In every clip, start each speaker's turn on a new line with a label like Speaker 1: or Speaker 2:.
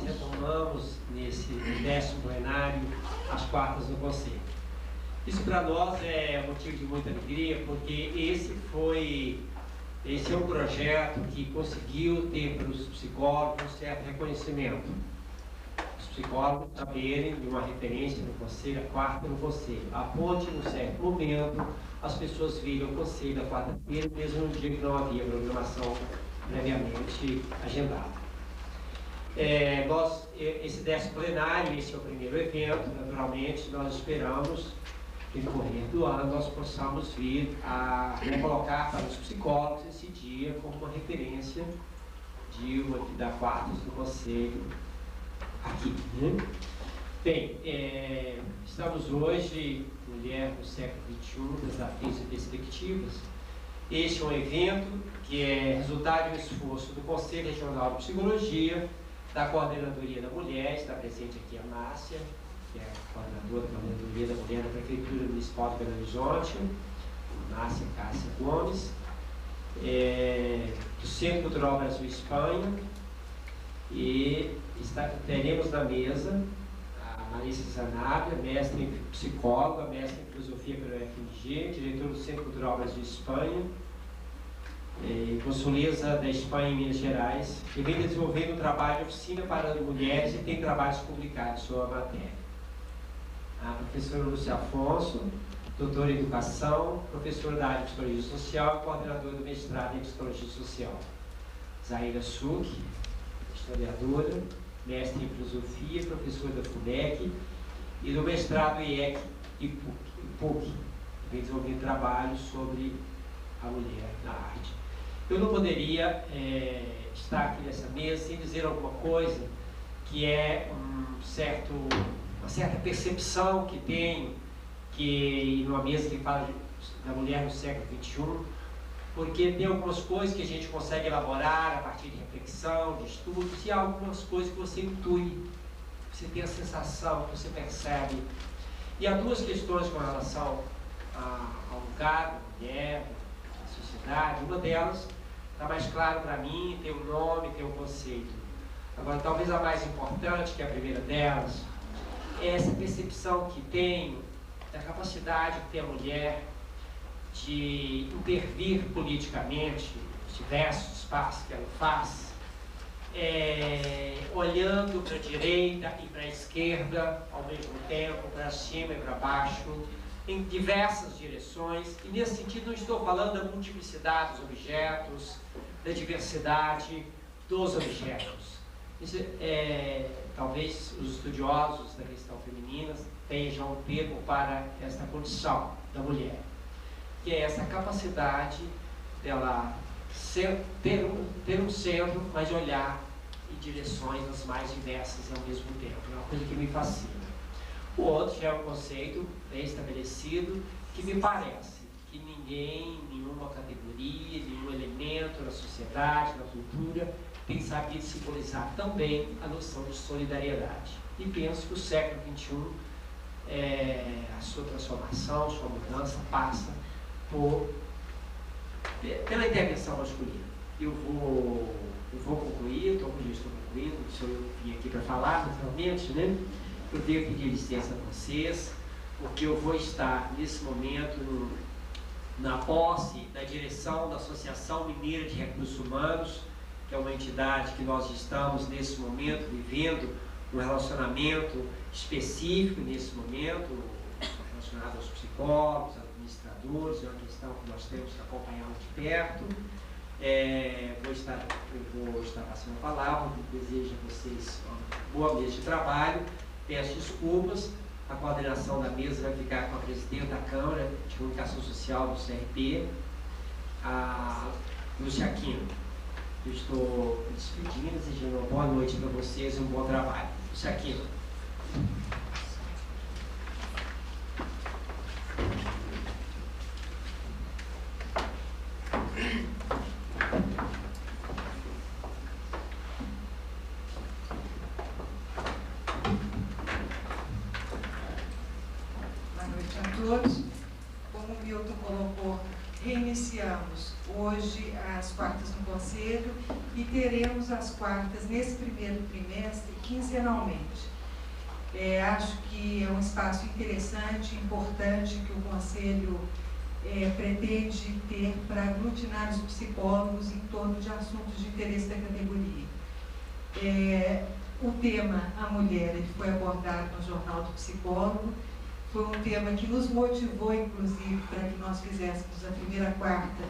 Speaker 1: retomamos nesse 10º plenário as quartas do Conselho. Isso para nós é motivo de muita alegria, porque esse é um projeto que conseguiu ter para os psicólogos um certo reconhecimento. Os psicólogos saberem de uma referência no Conselho, a quarta no Conselho, a ponte, num certo momento, as pessoas viram o Conselho da quarta-feira, mesmo no dia que não havia programação previamente agendada. Esse 10º plenário, esse é o primeiro evento, naturalmente, nós esperamos que no decorrer do ano nós possamos vir a colocar para os psicólogos esse dia como uma referência da quartas do Conselho aqui. Né? Bem, estamos hoje, Mulher no Século XXI, Desafios e Perspectivas. Este é um evento que é resultado de um esforço do Conselho Regional de Psicologia, da Coordenadoria da Mulher, está presente aqui a Márcia, que é a coordenadora da Coordenadoria da Mulher da Prefeitura Municipal de Belo Horizonte, Márcia Cássia Gomes, do Centro Cultural Brasil Espanha, e teremos na mesa a Marisa Zanabia, mestre em psicóloga, mestre em filosofia pelo UFMG, diretor do Centro Cultural Brasil Espanha, consuleza da Espanha em Minas Gerais, e vem desenvolvendo um trabalho de oficina para mulheres e tem trabalhos publicados sobre a matéria. A professora Lúcia Afonso, doutora em Educação, professora da área de Psicologia Social e coordenadora do mestrado em Psicologia Social. Zaira Suc, historiadora, mestre em Filosofia, professora da FUNEC e do mestrado IEC e PUC, vem desenvolvendo trabalhos sobre a mulher na arte. Eu não poderia estar aqui nessa mesa sem dizer alguma coisa que é uma certa percepção que tenho, que numa mesa que fala da mulher no século XXI, porque tem algumas coisas que a gente consegue elaborar a partir de reflexão, de estudos, e há algumas coisas que você intui, você tem a sensação, que você percebe. E há duas questões com relação ao lugar da mulher, sociedade. Uma delas está mais claro para mim, tem um nome, tem um conceito. Agora, talvez a mais importante, que é a primeira delas, é essa percepção que tenho da capacidade que tem a mulher de intervir politicamente nos diversos espaços que ela faz, olhando para a direita e para a esquerda ao mesmo tempo, para cima e para baixo, em diversas direções, e nesse sentido não estou falando da multiplicidade dos objetos, da diversidade dos objetos. Isso, talvez os estudiosos da questão feminina tenham um termo para esta condição da mulher, que é essa capacidade dela ter um centro, mas olhar em direções as mais diversas ao mesmo tempo. É uma coisa que me fascina. O outro já é um conceito bem estabelecido, que me parece que ninguém, nenhuma categoria, nenhum elemento na sociedade, na cultura, tem sabido simbolizar também a noção de solidariedade. E penso que o século XXI, a sua transformação, sua mudança, passa pela intervenção masculina. Eu vou concluir, estou concluindo, se eu vim aqui para falar, naturalmente, né? Eu devo pedir licença a vocês, porque eu vou estar, nesse momento, na posse da direção da Associação Mineira de Recursos Humanos, que é uma entidade que nós estamos, nesse momento, vivendo um relacionamento específico, nesse momento, relacionado aos psicólogos, administradores, é uma questão que nós temos que acompanhar de perto. Eu vou estar passando a palavra, desejo a vocês uma boa mesa de trabalho. Peço desculpas, a coordenação da mesa vai ficar com a presidente da Câmara de Comunicação Social do CRP, a Lúcia Aquino. Eu estou me despedindo, desejando uma boa noite para vocês e um bom trabalho. Lúcia Aquino.
Speaker 2: Como o Milton colocou, reiniciamos hoje as quartas no Conselho e teremos as quartas nesse primeiro trimestre quinzenalmente. Acho que é um espaço interessante, importante, que o Conselho pretende ter para aglutinar os psicólogos em torno de assuntos de interesse da categoria. O tema A Mulher, ele foi abordado no Jornal do Psicólogo, foi um tema que nos motivou, inclusive, para que nós fizéssemos a primeira quarta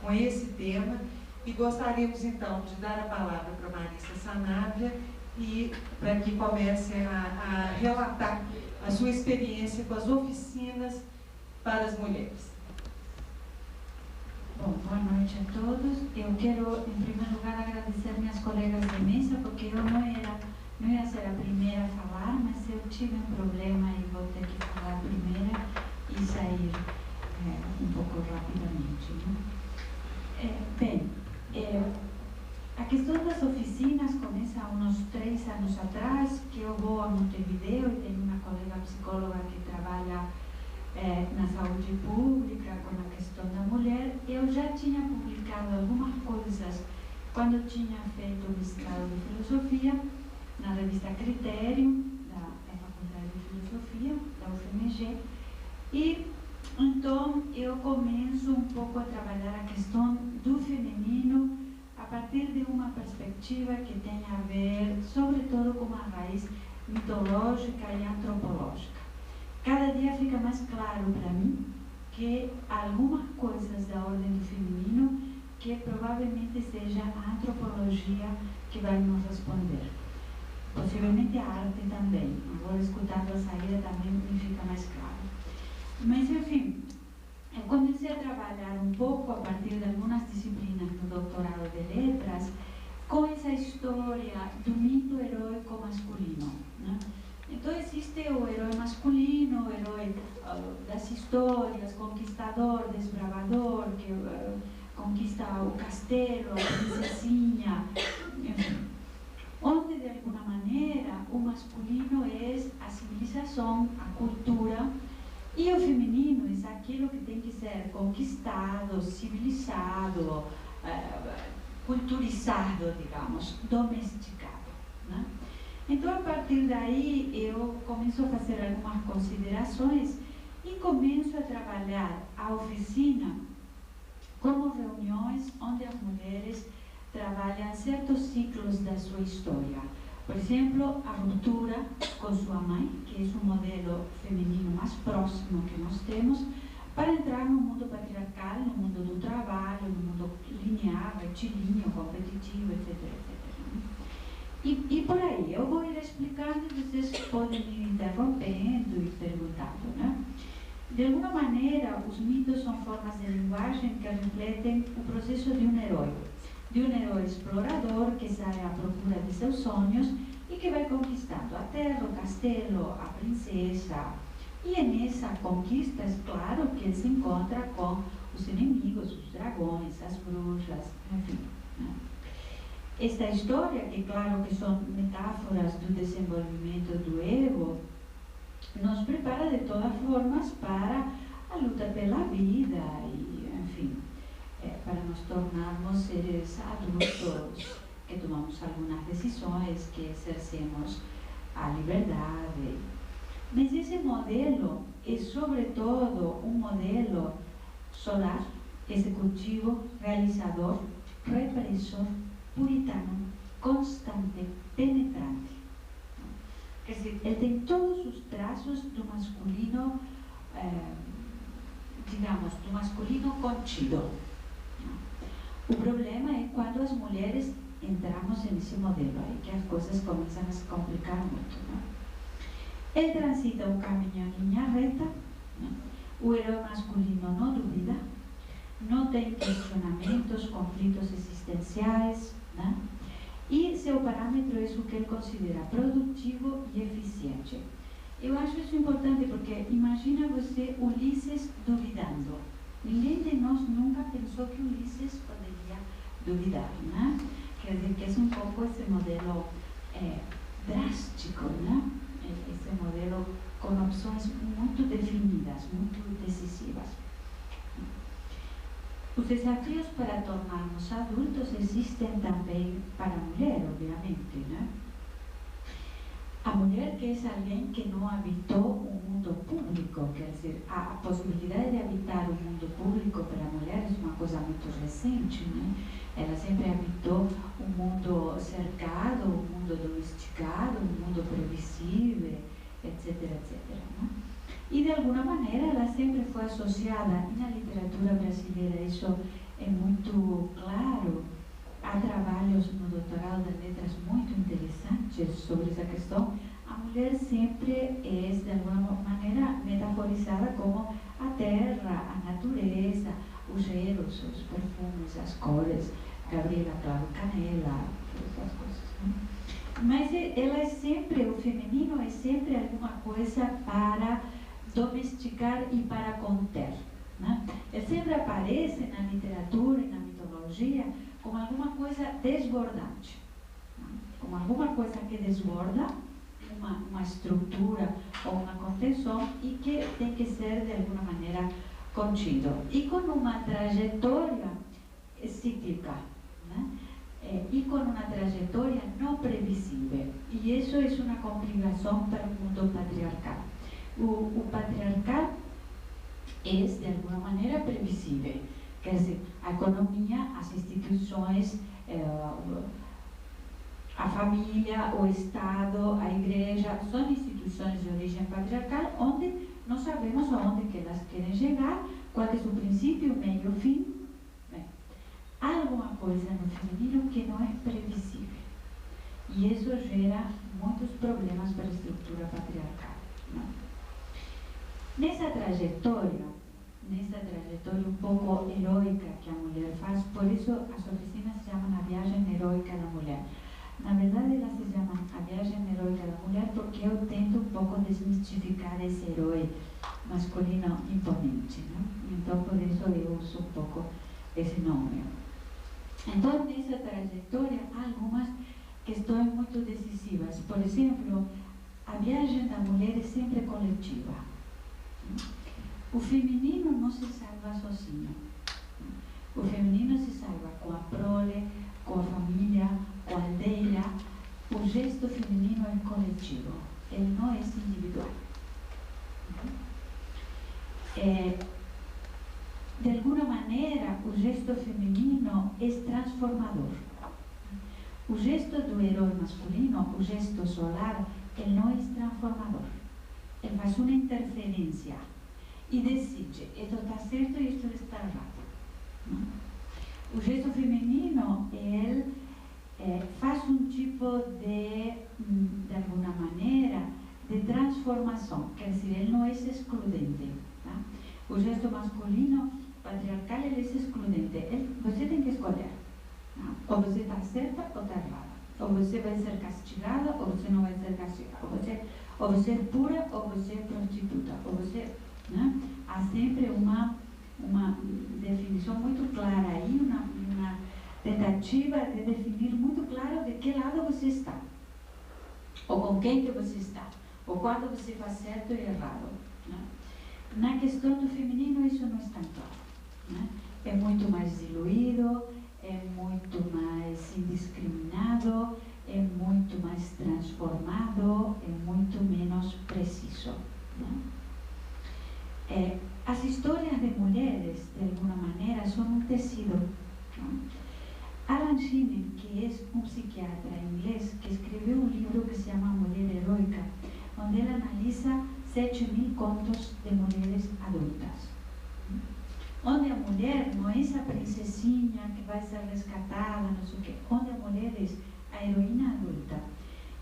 Speaker 2: com esse tema, e gostaríamos, então, de dar a palavra para Marissa Sanabria e para que comece a relatar a sua experiência com as oficinas para as mulheres.
Speaker 3: Bom, boa noite a todos. Eu quero, em primeiro lugar, agradecer minhas colegas de mesa, porque eu não ia ser a primeira a falar, mas eu tive um problema e vou ter que falar primeira e sair um pouco rapidamente. A questão das oficinas começa há uns 3 anos atrás, que eu vou a Montevideo e tenho uma colega psicóloga que trabalha na saúde pública com a questão da mulher. Eu já tinha publicado algumas coisas quando tinha feito o mestrado de filosofia na revista Critério, da Faculdade de Filosofia, da UFMG, e então eu começo um pouco a trabalhar a questão do feminino a partir de uma perspectiva que tem a ver, sobretudo, com uma raiz mitológica e antropológica. Cada dia fica mais claro para mim que algumas coisas da ordem do feminino que provavelmente seja a antropologia que vai nos responder. Possivelmente a arte também. Agora, escutando a saída, também me fica mais claro. Mas, enfim, eu comecei a trabalhar um pouco a partir de algumas disciplinas no doutorado de letras com essa história do mito heróico masculino, né? Então existe o herói masculino, o herói das histórias, conquistador, desbravador, que conquista o castelo, a princesinha, enfim. Onde, de alguma maneira, o masculino é a civilização, a cultura, e o feminino é aquilo que tem que ser conquistado, civilizado, culturizado, digamos, domesticado, né? Então, a partir daí, eu começo a fazer algumas considerações e começo a trabalhar a oficina como reuniões onde as mulheres trabalham certos ciclos da sua história. Por exemplo, a ruptura com sua mãe, que é um modelo feminino mais próximo que nós temos, para entrar no mundo patriarcal, no mundo do trabalho, no mundo linear, retilíneo, competitivo, etc, etc. E por aí, eu vou ir explicando e vocês podem ir interrompendo e perguntando, né? De alguma maneira, os mitos são formas de linguagem que refletem o processo de um herói explorador que sai à procura de seus sonhos e que vai conquistando a terra, o castelo, a princesa. E é nessa conquista, é claro, que ele se encontra com os inimigos, os dragões, as bruxas, enfim, né? Esta história, que claro que são metáforas do desenvolvimento do ego, nos prepara de todas formas para a luta pela vida e, enfim, para nos tornarmos seres adultos, que tomamos algumas decisões, que exercemos a liberdade. Mas esse modelo é, sobretudo, um modelo solar, executivo, realizador, repressor, puritano, constante, penetrante. Quer dizer, ele tem todos os traços do masculino, digamos, do masculino contido. O problema é quando as mulheres entramos nesse modelo, aí que as coisas começam a se complicar muito, né? Ele transita um caminho em linha reta, né? O herói masculino não duvida, não tem questionamentos, conflitos existenciais, né? E seu parâmetro é o que ele considera produtivo e eficiente. Eu acho isso importante porque imagina você Ulisses duvidando. Ninguém de nós nunca pensou que Ulisses poderia duvidar, né? Quer dizer que é um pouco esse modelo drástico, né? Esse modelo com opções muito definidas, muito decisivas. Os desafios para tornarmos adultos existem também para a mulher, obviamente, né? a mulher que é alguém que não habitou o mundo público, quer dizer, a possibilidade de habitar o mundo público para a mulher é uma coisa muito recente, né? Ela sempre habitou o mundo cercado, o mundo domesticado, o mundo previsível, etc, etc. Né? E de alguma maneira ela sempre foi associada, e na literatura brasileira isso é muito claro, há trabalhos no doutorado de letras muito interessantes sobre essa questão. A mulher sempre é, de alguma maneira, metaforizada como a terra, a natureza, os cheiros, os perfumes, as cores, Gabriela Claro Canela, essas coisas. Né? Mas ela é sempre, o feminino é sempre alguma coisa para domesticar e para conter. Né? Ele sempre aparece na literatura e na mitologia como alguma coisa desbordante, né? Como alguma coisa que desborda uma estrutura ou uma contenção e que tem que ser de alguma maneira contido e com uma trajetória cíclica, né? E com uma trajetória não previsível. E isso é uma complicação para o mundo patriarcal. O patriarcal é, de alguma maneira, previsível. Quer dizer, a economia, as instituições, a família, o Estado, a igreja, são instituições de origem patriarcal, onde não sabemos aonde que elas querem chegar, qual é o princípio, o meio e o fim. Bem, há alguma coisa no feminino que não é previsível. E isso gera muitos problemas para a estrutura patriarcal. Não? Nessa trajetória um pouco heroica que a mulher faz, por isso as oficinas se chamam a viagem heroica da mulher. Na verdade, elas se chamam a viagem heroica da mulher porque eu tento um pouco desmistificar esse herói masculino imponente. Né? Então, por isso eu uso um pouco esse nome. Então, nessa trajetória, há algumas questões muito decisivas. Por exemplo, a viagem da mulher é sempre coletiva. O feminino não se salva sozinho. O feminino se salva com a prole, com a família, com a aldeia. O gesto feminino é coletivo, ele não é individual. De alguma maneira, o gesto feminino é transformador. O gesto do herói masculino, o gesto solar, ele não é transformador. Ele faz uma interferência e decide, isto está certo e isto está errado. O gesto feminino, ele faz um tipo de alguma maneira, de transformação, quer dizer, ele não é excludente. Tá? O gesto masculino, patriarcal, ele é excludente. Você tem que escolher. Tá? Ou você está certa ou está errada. Ou você vai ser castigada ou você não vai ser castigada. Ou você é pura ou você é prostituta. Ou você... Né? Há sempre uma definição muito clara aí, uma tentativa de definir muito claro de que lado você está, ou com quem que você está, ou quando você faz certo e errado. Né? Na questão do feminino isso não está claro. Né? É muito mais diluído, é muito mais indiscriminado, é muito mais transformado, é muito menos preciso. Né? As histórias de mulheres, de alguma maneira, são um tecido. Não? Alan Shinen, que é um psiquiatra inglês, que escreveu um livro que se chama Mulher Heroica, onde ele analisa 7.000 contos de mulheres adultas. Onde a mulher não é essa princesinha que vai ser resgatada, não sei o quê. Onde a mulher é a heroína adulta.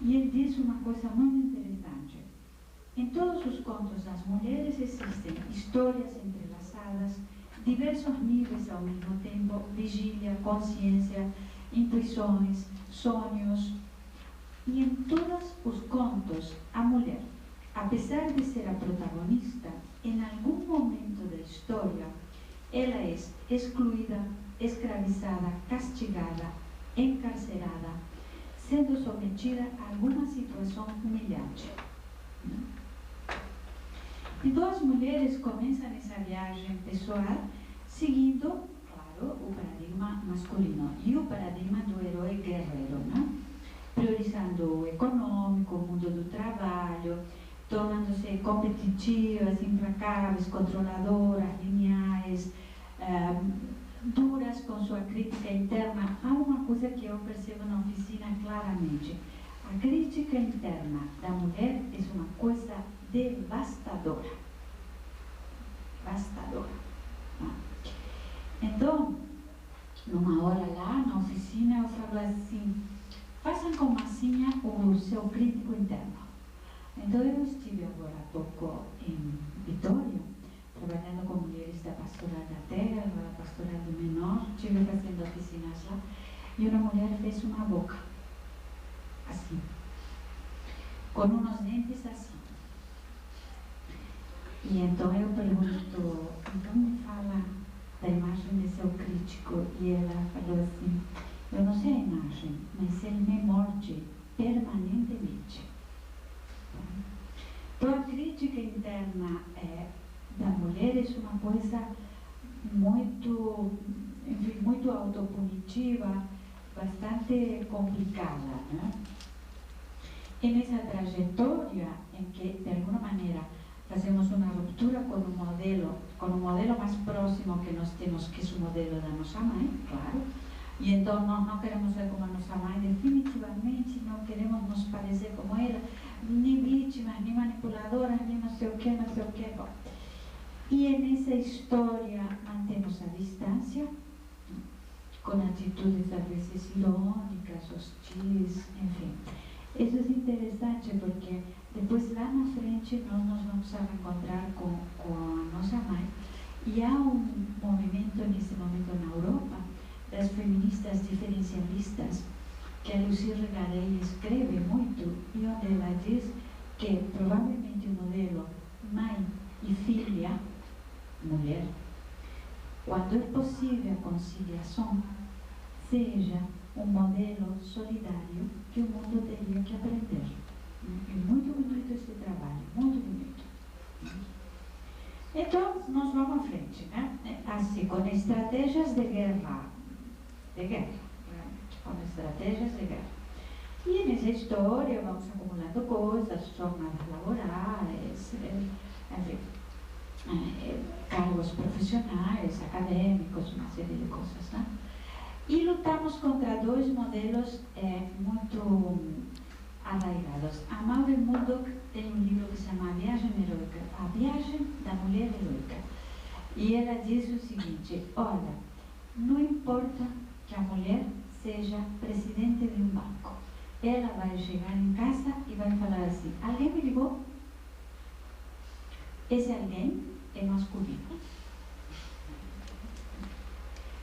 Speaker 3: E ele diz uma coisa muito interessante. Em todos os contos das mulheres existem histórias entrelaçadas, diversos níveis ao mesmo tempo, vigília, consciência, intuições, sonhos. E em todos os contos, a mulher, apesar de ser a protagonista, em algum momento da história, ela é excluída, escravizada, castigada, encarcerada, sendo submetida a alguma situação humilhante. Então as mulheres começam essa viagem pessoal seguindo, claro, o paradigma masculino e o paradigma do herói guerreiro, né? priorizando o econômico, o mundo do trabalho, tornando-se competitivas, implacáveis, controladoras, lineares, duras com sua crítica interna. Há uma coisa que eu percebo na oficina claramente. A crítica interna da mulher é uma coisa devastadora. Devastadora. Então, numa hora lá na oficina, eu falo assim: façam com massinha o seu crítico interno. Então, eu estive agora há pouco em Vitória, trabalhando com mulheres da Pastoral da Terra, da Pastoral do Menor, estive fazendo oficinas lá, e uma mulher fez uma boca, assim, com uns dentes assim. E então eu pergunto: então me fala da imagem de seu crítico. E ela falou assim: eu não sei a imagem, mas ele me morde permanentemente. Então a crítica interna da mulher é uma coisa muito, enfim, muito autopunitiva, bastante complicada, né? E nessa trajetória em que, de alguma maneira, fazemos uma ruptura com o modelo mais próximo que nós temos, que é o modelo da nossa mãe, claro, e então nós não queremos ser como a nossa mãe, definitivamente não queremos nos parecer como ela, nem vítimas, nem manipuladoras, nem não sei o que, não sei o que. Bom. E nessa história mantemos a distância, com atitudes às vezes irônicas, hostis, enfim. Isso é interessante porque depois lá na frente nós nos vamos a reencontrar com a nossa mãe, e há um movimento nesse momento na Europa das feministas diferencialistas, que a Lucy Regarey escreve muito, e onde ela diz que provavelmente o modelo mãe e filha, mulher, quando é possível a conciliação, seja um modelo solidário que o mundo teria que aprender. É muito bonito esse trabalho, muito bonito. Então, nós vamos à frente, né? Assim, com estratégias de guerra, com estratégias de guerra. E nessa história vamos acumulando coisas, jornadas laborais, enfim, cargos profissionais, acadêmicos, uma série de coisas, né? E lutamos contra dois modelos muito arraigados. A Maureen Murdoch tem um livro que se chama A Viagem Heroica, A Viagem da Mulher Heroica. E ela diz o seguinte: olha, não importa que a mulher seja presidente de um banco, ela vai chegar em casa e vai falar assim: alguém me ligou? Esse alguém é masculino.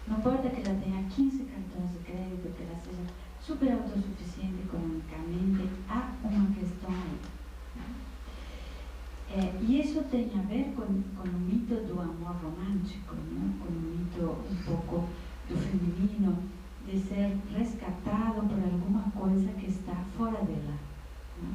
Speaker 3: Não importa que ela tenha 15 cartões de crédito, que ela seja super autossuficiente economicamente, há uma questão aí. E isso tem a ver com o mito do amor romântico, né? Com o mito um pouco do feminino, de ser rescatado por alguma coisa que está fora dela, né?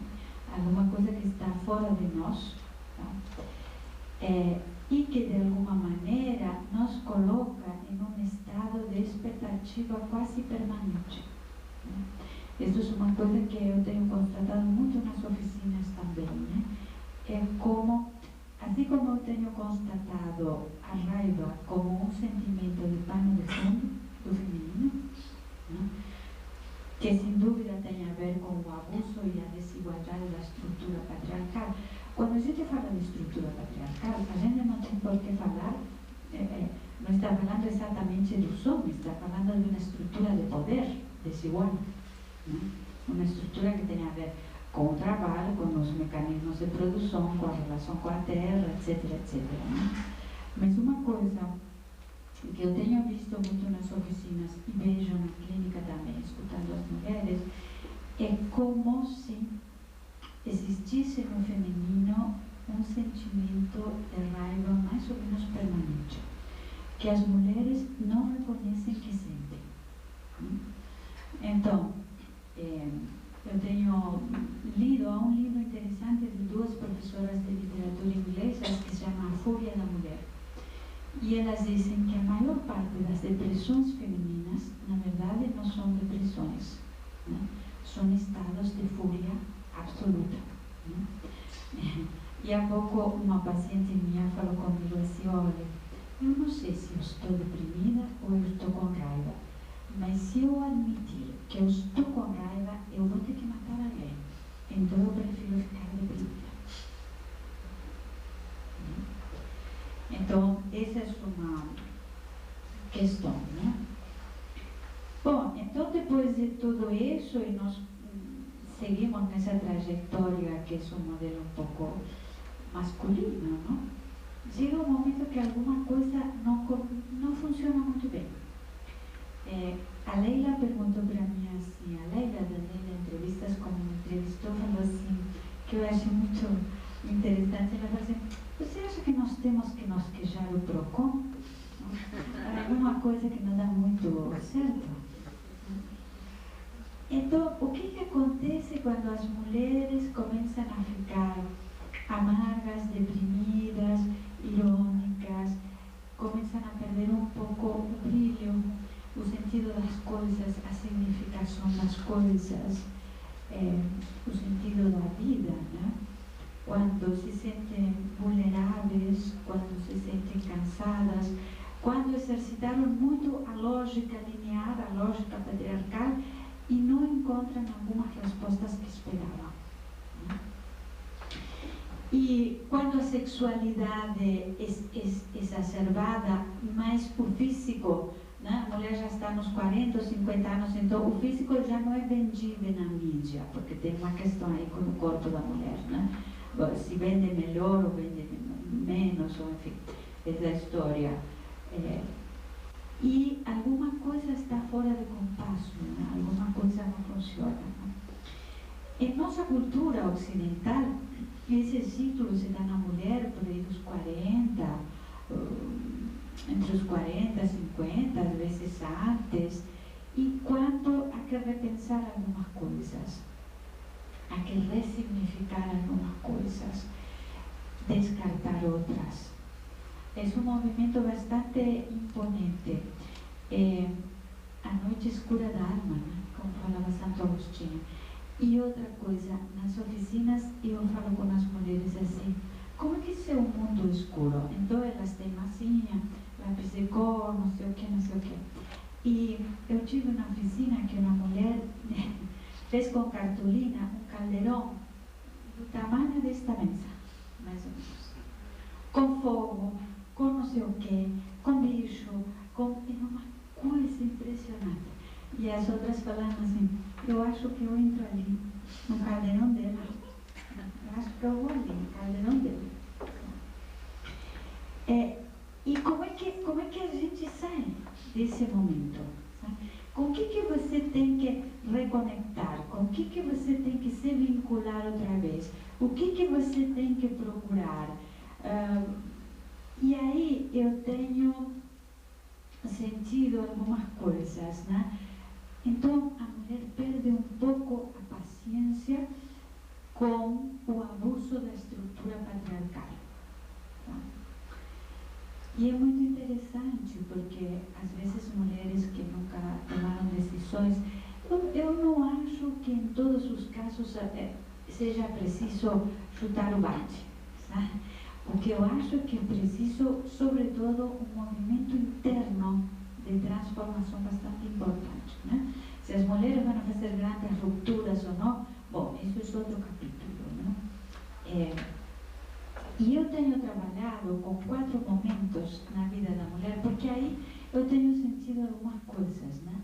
Speaker 3: Alguma coisa que está fora de nós, né? E que de alguma maneira nos coloca em um estado de expectativa quase permanente. Isso é uma coisa que eu tenho constatado muito nas oficinas também, né? É como, assim como eu tenho constatado a raiva como um sentimento de pano de fundo do feminino, né? Que sem dúvida tem a ver com o abuso e a desigualdade da estrutura patriarcal. Quando a gente fala de estrutura patriarcal, a gente não tem por que falar, não está falando exatamente dos homens, está falando de uma estrutura de poder desigual, né? Uma estrutura que tem a ver com o trabalho, com os mecanismos de produção, com a relação com a terra, etc, etc. Né? Mas uma coisa que eu tenho visto muito nas oficinas e vejo na clínica também, escutando as mulheres, é como se existisse no feminino um sentimento de raiva mais ou menos permanente, que as mulheres não reconhecem que sentem. Então, eu tenho lido, há um livro interessante de duas professoras de literatura inglesa que se chama A Fúria da Mulher. E elas dizem que a maior parte das depressões femininas, na verdade, não são depressões, né? são estados de fúria absoluta. Né? E há pouco uma paciente minha falou comigo assim, olha, eu não sei se eu estou deprimida ou eu estou com raiva, mas se eu admitir que eu estou com raiva, eu vou ter que matar alguém. Então eu prefiro ficar deprimida. Então, essa é uma questão, né? Bom, então depois de tudo isso, e nós seguimos nessa trajetória que é um modelo um pouco masculino, não? Chega um momento que alguma coisa não funciona muito bem. A Leila perguntou para mim assim, a Leila da Leila Entrevistas, como me entrevistou, falou assim, que eu achei muito interessante, ela falou assim, você acha que nós temos que nos queixar do PROCON? Alguma coisa que não dá muito certo? Então, o que acontece quando as mulheres começam a ficar amargas, deprimidas, irônicas, começam a perder um pouco o brilho, o sentido das coisas, a significação das coisas, o sentido da vida, né? Quando se sentem vulneráveis, quando se sentem cansadas, quando exercitaram muito a lógica linear, a lógica patriarcal, e não encontram algumas respostas que esperavam. Né? E quando a sexualidade é exacerbada, mas o físico, né? A mulher já está nos 40 ou 50 anos, então o físico já não é vendido na mídia, porque tem uma questão aí com o corpo da mulher, né? Se vende melhor ou vende menos, ou enfim, essa história. E alguma coisa está fora de compasso, né? Alguma coisa não funciona. Né? Em nossa cultura ocidental, esse ciclo se dá na mulher por aí dos 40, entre os 40 e 50, às vezes antes, e quando há que repensar algumas coisas, há que ressignificar algumas coisas, descartar outras. É um movimento bastante imponente. A noite escura da alma, né? Como falava Santo Agostinho. E outra coisa, nas oficinas eu falo com as mulheres assim, como é que isso é um mundo escuro? Então elas têm massinha, lápis de cor, não sei o que, não sei o que. E eu tive uma oficina que uma mulher fez com cartolina um caldeirão do tamanho desta mesa, mais ou menos. Com fogo, com não sei o que, com bicho, com uma coisa impressionante. E as outras falando assim, eu acho que eu entro ali, no caldeirão dela. Eu acho que eu vou ali, no caldeirão dela. E como é que a gente sai desse momento? Sabe? Com o que você tem que reconectar? Com o que você tem que se vincular outra vez? O que você tem que procurar? E aí eu tenho sentido algumas coisas, né? Então a mulher perde um pouco a paciência com o abuso da estrutura patriarcal. Tá? E é muito interessante porque às vezes mulheres que nunca tomaram decisões, eu não acho que em todos os casos seja preciso chutar o balde, sabe? O que eu acho que é preciso, sobretudo, um movimento interno de transformação bastante importante. Né? Se as mulheres vão fazer grandes rupturas ou não, bom, isso é outro capítulo. Né? E eu tenho trabalhado com 4 momentos na vida da mulher, porque aí eu tenho sentido algumas coisas. Né?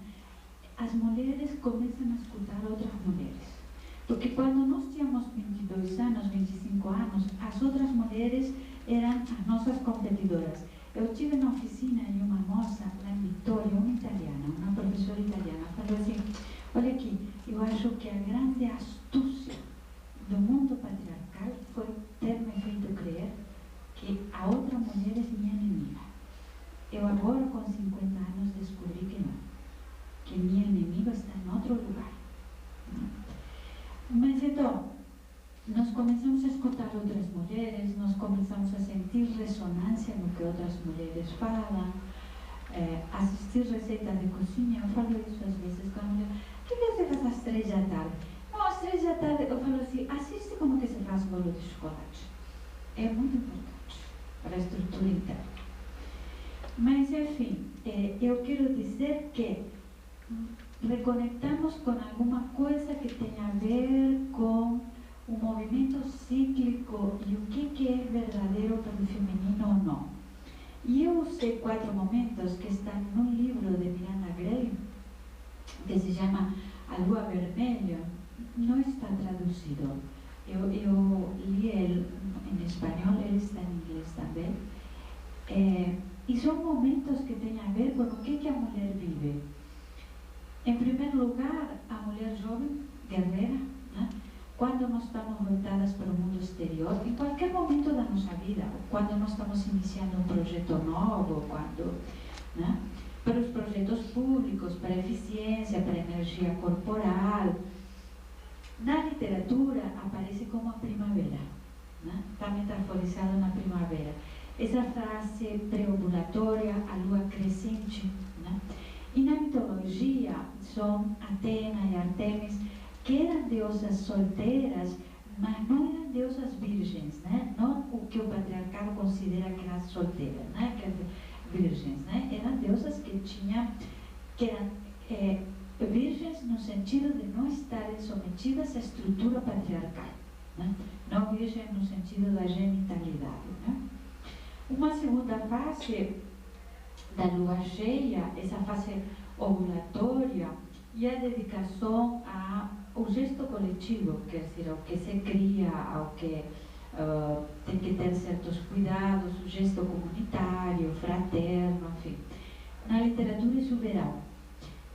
Speaker 3: As mulheres começam a escutar outras mulheres. Porque quando nós tínhamos 22 anos, 25 anos, as outras mulheres eram as nossas competidoras. Eu tive na oficina e uma moça lá em Vitória, uma italiana, uma professora italiana, falou assim, olha aqui, eu acho que a grande astúcia do mundo patriarcal foi ter me feito crer que a outra mulher é minha inimiga. Eu agora, com 50 anos, descobri que não. Que minha inimiga está em outro lugar. Mas então, nós começamos a escutar outras mulheres, nós começamos a sentir ressonância no que outras mulheres falam, assistir receitas de cozinha. Eu falo isso às vezes com a mulher, que você faz às 3 da tarde? Não, às 3 da tarde eu falo assim, assiste como que se faz bolo de chocolate. É muito importante para a estrutura interna. Mas, enfim, eu quero dizer que reconectamos com alguma coisa que tenha a ver com o movimento cíclico e o que é verdadeiro para o feminino ou não. E eu usei 4 momentos que estão no livro de Miranda Gray, que se chama A Lua Vermelha. Não está traduzido. Eu li ele em espanhol, ele está em inglês também. E são momentos que têm a ver com o que a mulher vive. Em primeiro lugar, a mulher jovem, guerreira, né? Quando nós estamos voltadas para o mundo exterior, em qualquer momento da nossa vida, quando nós estamos iniciando um projeto novo, né? Para os projetos públicos, para a eficiência, para a energia corporal. Na literatura aparece como a primavera, né? Está metaforizado na primavera. Essa frase preovulatória, a lua crescente, né? E na mitologia são Atena e Artemis, que eram deusas solteiras, mas não eram deusas virgens, né? Não o que o patriarcado considera que eram solteiras, né? Que eram virgens, né? Eram deusas que eram virgens no sentido de não estarem sometidas à estrutura patriarcal, né? Não virgens no sentido da genitalidade, né? Uma segunda fase da lua cheia, essa fase ovulatória, e a dedicação ao gesto coletivo, quer dizer, ao que se cria, ao que tem que ter certos cuidados, o gesto comunitário, fraterno, enfim. Na literatura isso o verão.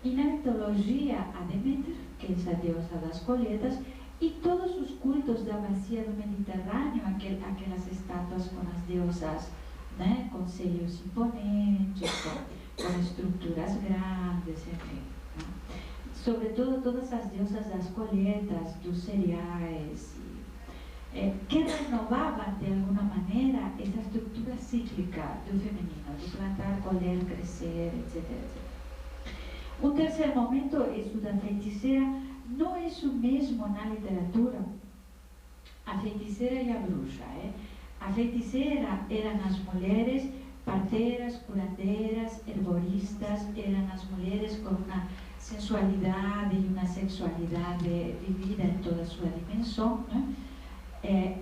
Speaker 3: E na mitologia, a Deméter, que é a deusa das colheitas, e todos os cultos da bacia do Mediterrâneo, aquelas estátuas com as deusas, né, com seios imponentes, com estruturas grandes, enfim. Né? Sobretudo todas as deusas das colheitas, dos cereais, que renovavam de alguma maneira essa estrutura cíclica do feminino, de plantar, colher, crescer, etc, etc. Um terceiro momento é o da feiticeira. Não é isso mesmo na literatura, a feiticeira e a bruxa. A feiticeira eram as mulheres parteiras, curandeiras, herboristas, eram as mulheres com uma sensualidade e uma sexualidade vivida em toda a sua dimensão, né?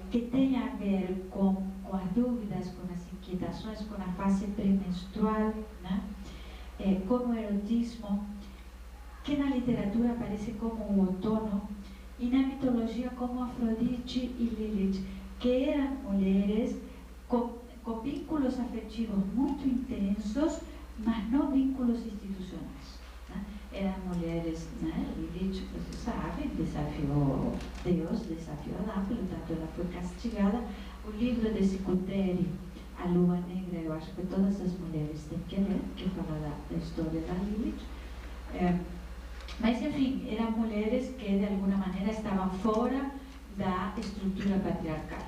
Speaker 3: Que tem a ver com as dúvidas, com as inquietações, com a fase pré-menstrual, né? Com o erotismo, que na literatura aparece como o outono, e na mitologia como Afrodite e Lilith, que eram mulheres com vínculos afetivos muito intensos, mas não vínculos institucionais. Né? Eram mulheres, né? Lilith, você sabe, desafiou Deus, desafiou Adão, portanto ela foi castigada. O livro de Secuteri, A Lua Negra, eu acho que todas as mulheres têm que ler, que fala da história da Lilith. Mas, enfim, eram mulheres que de alguma maneira estavam fora da estrutura patriarcal.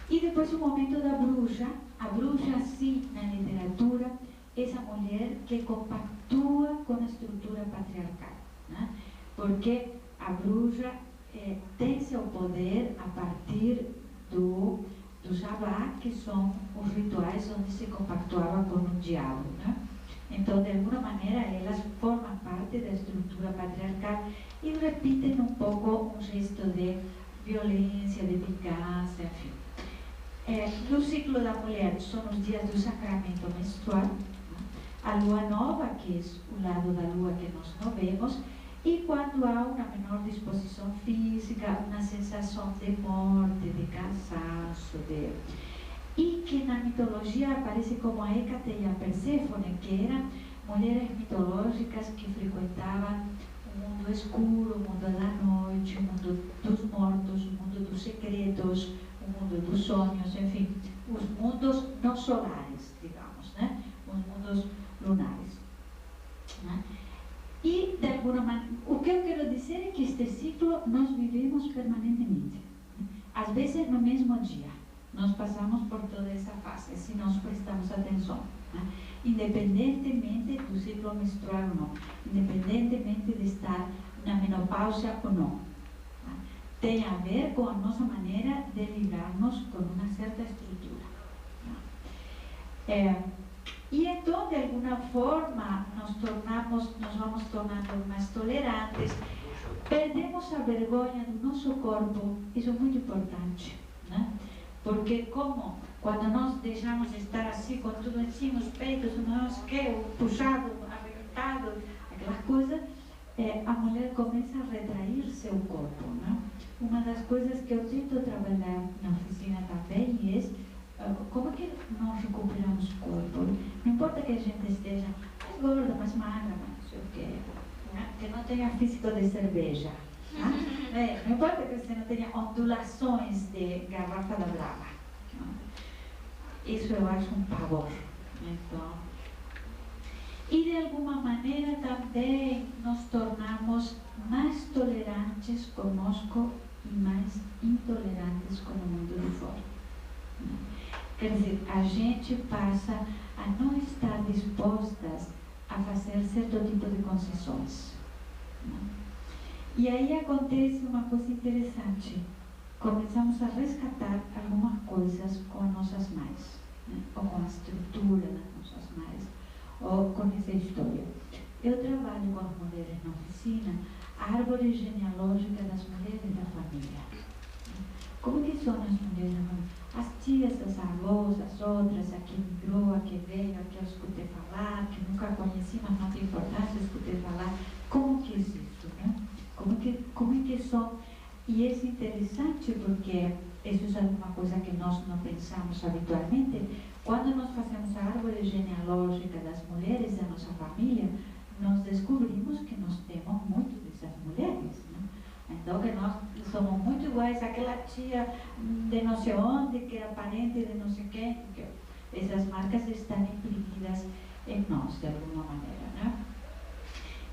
Speaker 3: E depois o momento da bruxa. A bruxa, sim, na literatura, essa mulher que compactua com a estrutura patriarcal, né? Porque a bruxa tem seu poder a partir do Jabá, que são os rituais onde se compactuava com o diabo, né? Então, de alguma maneira, elas formam parte da estrutura patriarcal e repetem um pouco um gesto de violência, de vingança, enfim. No ciclo da mulher, são os dias do sacramento menstrual, a lua nova, que é o lado da lua que nós não vemos, e quando há uma menor disposição física, uma sensação de morte, de cansaço, e que na mitologia aparece como a Hécate e a Perséfone, que eram mulheres mitológicas que frequentavam o mundo escuro, o mundo da noite, o mundo dos mortos, o mundo dos secretos, o mundo dos sonhos, enfim, os mundos não solares, digamos, né? Os mundos lunares. Né? E, de alguma maneira, o que eu quero dizer é que este ciclo nós vivemos permanentemente. Às vezes no mesmo dia. Nós passamos por toda essa fase, se nós prestamos atenção, né? Independentemente do ciclo menstrual ou não, independentemente de estar na menopausa ou não. Tem a ver com a nossa maneira de lidarmos com uma certa estrutura. E então, de alguma forma, nos vamos tornando mais tolerantes, perdemos a vergonha do nosso corpo, isso é muito importante, né? Porque como quando nós deixamos de estar assim, com tudo em cima, os peitos, o nosso puxado, arrebentado, aquelas coisas, a mulher começa a retrair seu corpo, né? Uma das coisas que eu tento trabalhar na oficina também é como que nós recuperamos o corpo. Não importa que a gente esteja mais gorda, mais magra, mais não sei o quê, né? Que não tenha físico de cerveja. Né? Não importa que você não tenha ondulações de garrafa da Brava. Isso eu acho um pavor. Então, e de alguma maneira também nos tornamos mais tolerantes conosco e mais intolerantes com o mundo de fora. Quer dizer, a gente passa a não estar dispostas a fazer certo tipo de concessões. E aí acontece uma coisa interessante. Começamos a resgatar algumas coisas com as nossas mães, né? Ou com a estrutura das nossas mães, ou com essa história. Eu trabalho com as mulheres na oficina, a árvore genealógica das mulheres da família. Como que são as mulheres da família? As tias, as avós, as outras, a que migrou, a que veio, a que eu escutei falar, que nunca conheci, mas não tem importância, escutei falar. Como que é isso, né? Como é que são? E é interessante porque isso é uma coisa que nós não pensamos habitualmente. Quando nós fazemos a árvore genealógica das mulheres da nossa família, nós descobrimos que nós temos muito dessas mulheres, né? Então, que nós somos muito iguais àquela tia de não sei onde, que era parente de não sei quem. Essas marcas estão imprimidas em nós, de alguma maneira, né?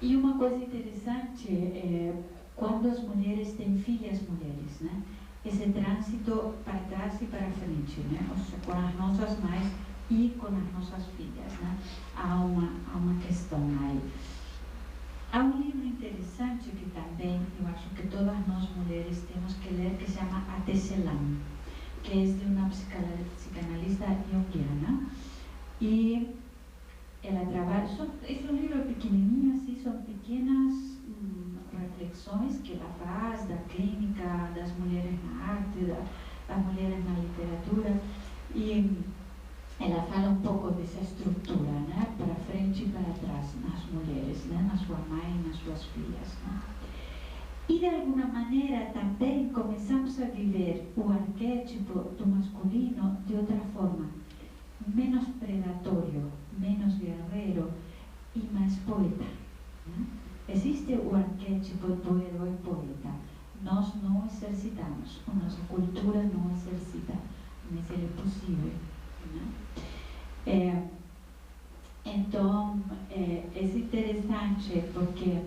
Speaker 3: E uma coisa interessante é quando as mulheres têm filhas mulheres, né? Esse trânsito para trás e para frente, né? Ou seja, com as nossas mães e com as nossas filhas, né? Há uma questão aí. Há um livro interessante que também eu acho que todas nós mulheres temos que ler, que se chama A Tecelã, que é de uma psicanalista junguiana. E ela trabalha, esse é um livro pequenininho, assim, são pequenas reflexões que ela faz da clínica, das mulheres na arte, das mulheres na literatura, e ela fala um pouco dessa estrutura, né, para frente e para trás, nas mulheres, né, na sua mãe e nas suas filhas, né. E de alguma maneira também começamos a viver o arquétipo do masculino de outra forma, menos predatório, menos guerreiro e mais poeta, né? Existe o arquétipo do herói poeta. Nós não exercitamos, a nossa cultura não exercita, mas ele é possível, né? Então, é interessante porque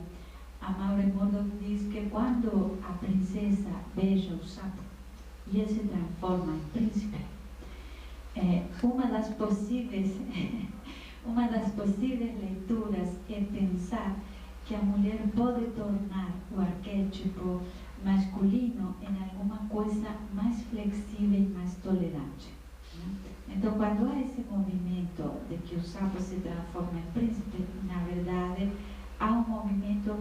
Speaker 3: a Maure Murdock diz que quando a princesa beija o sapo e ele se transforma em príncipe, uma das possíveis leituras é pensar que a mulher pode tornar o arquétipo masculino em alguma coisa mais flexível e mais tolerante, né? Então, quando há esse movimento de que o sapo se transforma em príncipe, na verdade, há um movimento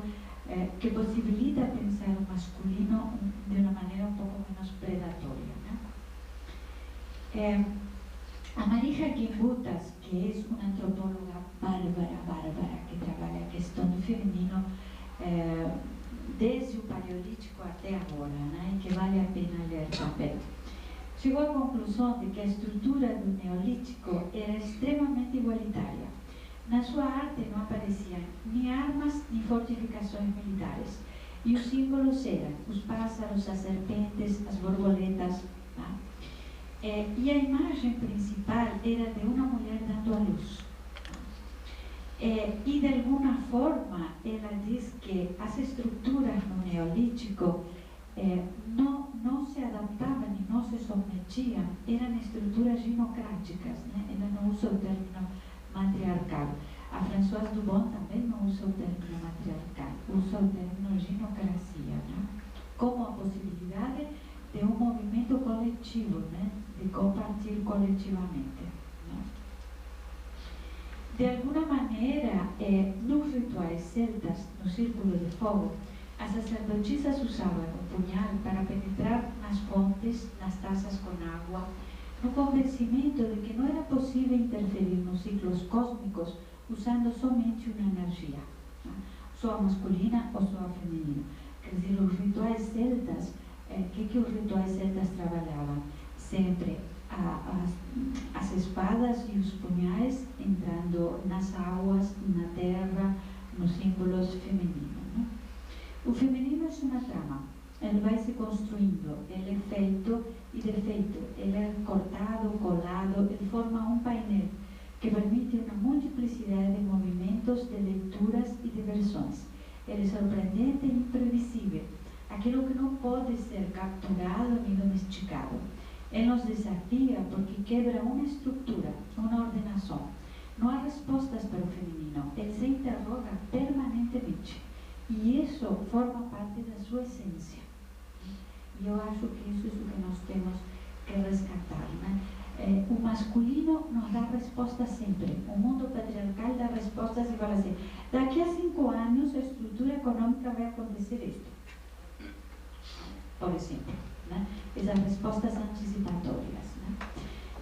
Speaker 3: que possibilita pensar o masculino de uma maneira um pouco menos predatória, né? A Marija Gimbutas, que é uma antropóloga bárbara, que trabalha a questão do feminino desde o Paleolítico até agora, né? E que vale a pena ler também, chegou à conclusão de que a estrutura do Neolítico era extremamente igualitária. Na sua arte não apareciam nem armas nem fortificações militares. E os símbolos eram os pássaros, as serpentes, as borboletas, tá? E a imagem principal era de uma mulher dando à luz. E de alguma forma ela diz que as estruturas no Neolítico não se adaptavam e não se submetiam, eram estruturas ginocráticas, né? Ela não usa o termo matriarcal. A Françoise Dubon também não usa o termo matriarcal, usa o termo ginocracia, né? Como a possibilidade de um movimento coletivo, né? De compartilhar coletivamente. Né? De alguma maneira, nos rituais celtas, no círculo de fogo, as sacerdotisas usavam o punhal para penetrar nas fontes, nas taças com água, no convencimento de que não era possível interferir nos ciclos cósmicos usando somente uma energia, né? Só a masculina ou só a feminina. Quer dizer, os rituais celtas, que os rituais celtas trabalhavam? Sempre as espadas e os punhais entrando nas águas, na terra, nos símbolos femininos. Né? O feminino é uma trama, ele vai se construindo, ele é feito e defeito, ele é cortado, colado, ele forma um painel que permite uma multiplicidade de movimentos, de leituras e de versões. Ele é surpreendente e imprevisível, aquilo que não pode ser capturado nem domesticado. Ele nos desafia porque quebra uma estrutura, uma ordenação. Não há respostas para o feminino, ele se interroga permanentemente. E isso forma parte da sua essência. E eu acho que isso é o que nós temos que resgatar. Né? O masculino nos dá resposta sempre. O mundo patriarcal dá respostas e fala assim: daqui a 5 anos a estrutura econômica vai acontecer isto. Por exemplo, né? Essas respostas antecipatórias. Né?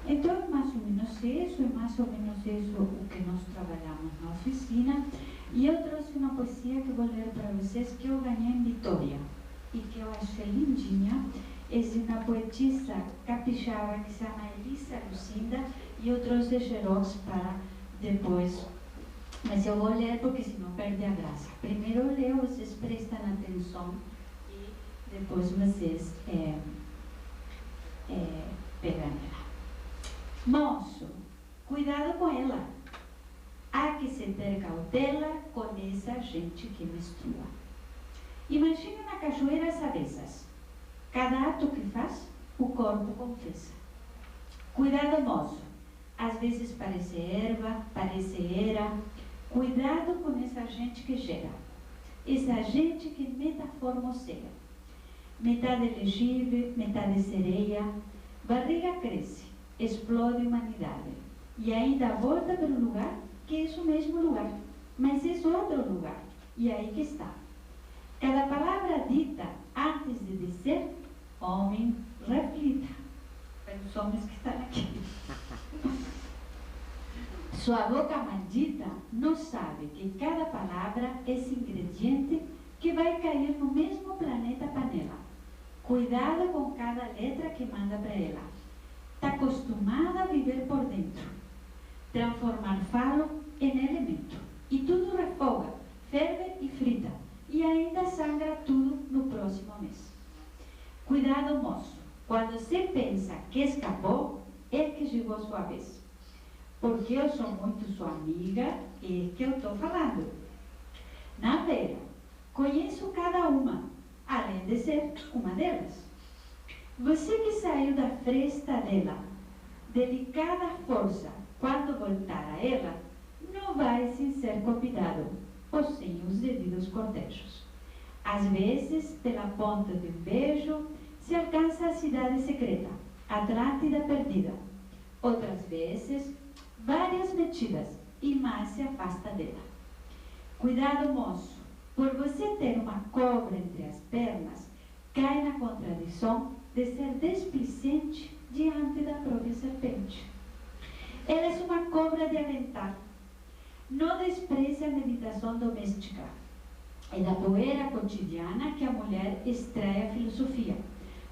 Speaker 3: Então, é mais ou menos isso, o que nós trabalhamos na oficina. E eu trouxe uma poesia que vou ler para vocês, que eu ganhei em Vitória e que eu achei lindinha. É de uma poetisa capixaba que se chama Elisa Lucinda, e eu trouxe xerox para depois. Mas eu vou ler porque senão perde a graça. Primeiro eu leio, vocês prestam atenção e depois vocês pegam ela. Moço, cuidado com ela. Há que se ter cautela com essa gente que menstrua. Imagine uma cachoeira às avessas. Cada ato que faz, o corpo confessa. Cuidado, moço. Às vezes parece erva, parece era. Cuidado com essa gente que gera. Essa gente que metamorfoseia. Metade elegível, metade sereia. Barriga cresce, explode humanidade. E ainda volta para o lugar que é o mesmo lugar, mas é outro lugar, e aí que está. Cada palavra dita antes de dizer, homem, reflita. Para os homens que estão aqui. Sua boca maldita não sabe que cada palavra é esse ingrediente que vai cair no mesmo planeta panela. Cuidado com cada letra que manda para ela. Está acostumada a viver por dentro. Transformar falo em elemento. E tudo refoga, ferve e frita. E ainda sangra tudo no próximo mês. Cuidado, moço. Quando você pensa que escapou, é que chegou a sua vez. Porque eu sou muito sua amiga, é que eu estou falando. Na vera, conheço cada uma, além de ser uma delas. Você que saiu da fresta dela, delicada força, quando voltar a ela, não vai sem ser convidado, ou sem os devidos cortejos. Às vezes, pela ponta de um beijo, se alcança a cidade secreta, Atlântida perdida. Outras vezes, várias metidas, e mais se afasta dela. Cuidado, moço, por você ter uma cobra entre as pernas, cai na contradição de ser displicente diante da própria serpente. Ela é uma cobra de avental. Não despreze a meditação doméstica. É da poeira cotidiana que a mulher extrai a filosofia.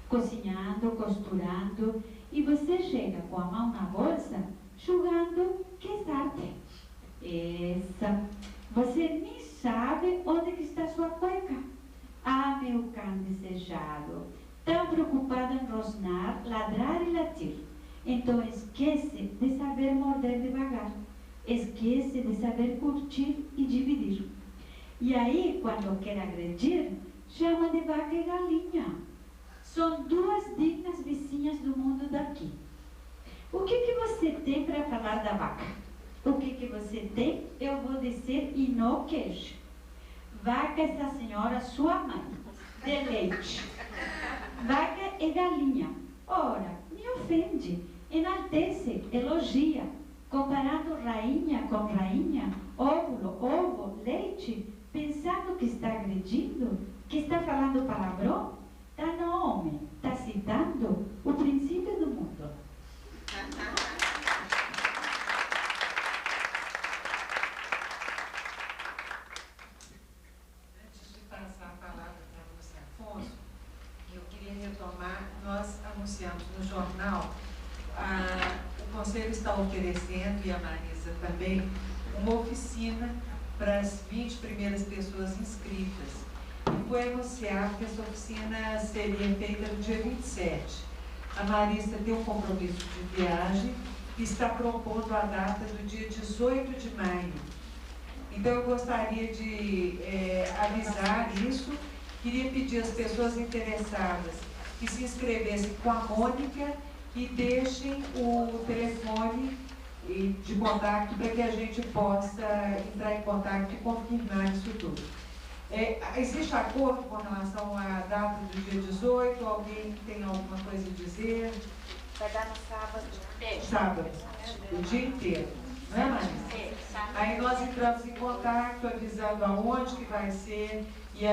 Speaker 3: Cozinhando, costurando, e você chega com a mão na bolsa, julgando que é arte. Essa, você nem sabe onde que está sua cueca. Ah, meu cão desejado, tão preocupado em rosnar, ladrar e latir. Então esquece de saber morder devagar. Esquece de saber curtir e dividir. E aí, quando quer agredir, chama de vaca e galinha. São duas dignas vizinhas do mundo daqui. O que você tem para falar da vaca? o que você tem, eu vou dizer e não queijo. Vaca, essa senhora, sua mãe, de leite. Vaca é galinha. Ora, me ofende, enaltece, elogia. Comparando rainha com rainha, óvulo, ovo, leite, pensando que está agredindo, que está falando palavrão, está no homem, está citando o princípio do mundo.
Speaker 2: Antes de passar a palavra para o Lúcia Afonso, eu queria retomar, nós anunciamos no jornal, o Conselho está oferecendo, e a Marisa também, uma oficina para as 20 primeiras pessoas inscritas. E foi anunciado que essa oficina seria feita no dia 27. A Marisa tem um compromisso de viagem e está propondo a data do dia 18 de maio. Então eu gostaria de avisar isso, queria pedir às pessoas interessadas que se inscrevessem com a Mônica e deixem o telefone de contato para que a gente possa entrar em contato e confirmar isso tudo. Existe acordo com relação à data do dia 18? Alguém tem alguma coisa a dizer?
Speaker 4: Vai dar no sábado.
Speaker 2: Sábado, o dia inteiro, não é, Marisa? Aí nós entramos em contato, avisando aonde que vai ser e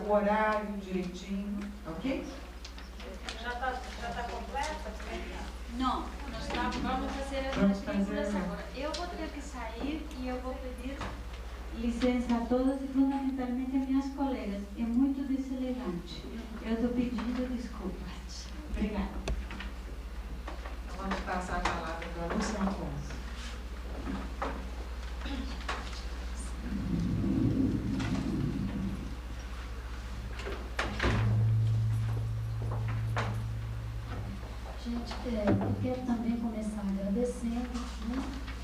Speaker 2: o horário direitinho, ok?
Speaker 4: Já tá completa?
Speaker 3: Não, vamos fazer as matrículas
Speaker 2: fazer.
Speaker 3: agora. Eu vou ter que sair e eu vou pedir licença a todos e fundamentalmente a minhas colegas. É muito deselegante. Eu estou pedindo desculpas. Obrigada.
Speaker 2: Então vamos passar a palavra para a Lúcia Afonso.
Speaker 5: Gente, eu quero também começar agradecendo, né,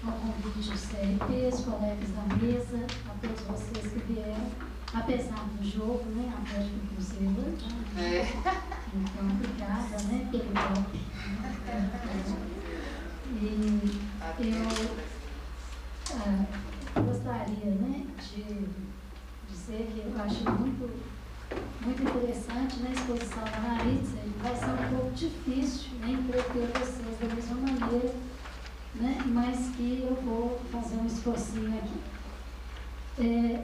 Speaker 5: ao convite do CRP, os colegas da mesa, a todos vocês que vieram, apesar do jogo, né, a festa do Cruzeiro. Então, obrigada, né, pelo golpe. E eu gostaria, né, de dizer que eu acho muito interessante na exposição da Maritza, e vai ser um pouco difícil, né, entreter vocês da mesma maneira, né, mas que eu vou fazer um esforcinho aqui.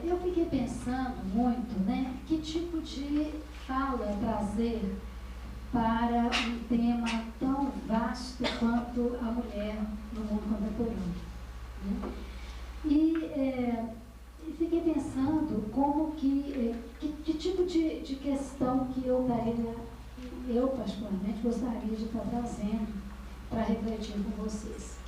Speaker 5: Eu fiquei pensando muito, né, que tipo de fala trazer para um tema tão vasto quanto a mulher no mundo contemporâneo, né? E fiquei pensando como que tipo de questão que eu particularmente gostaria de estar trazendo para refletir com vocês.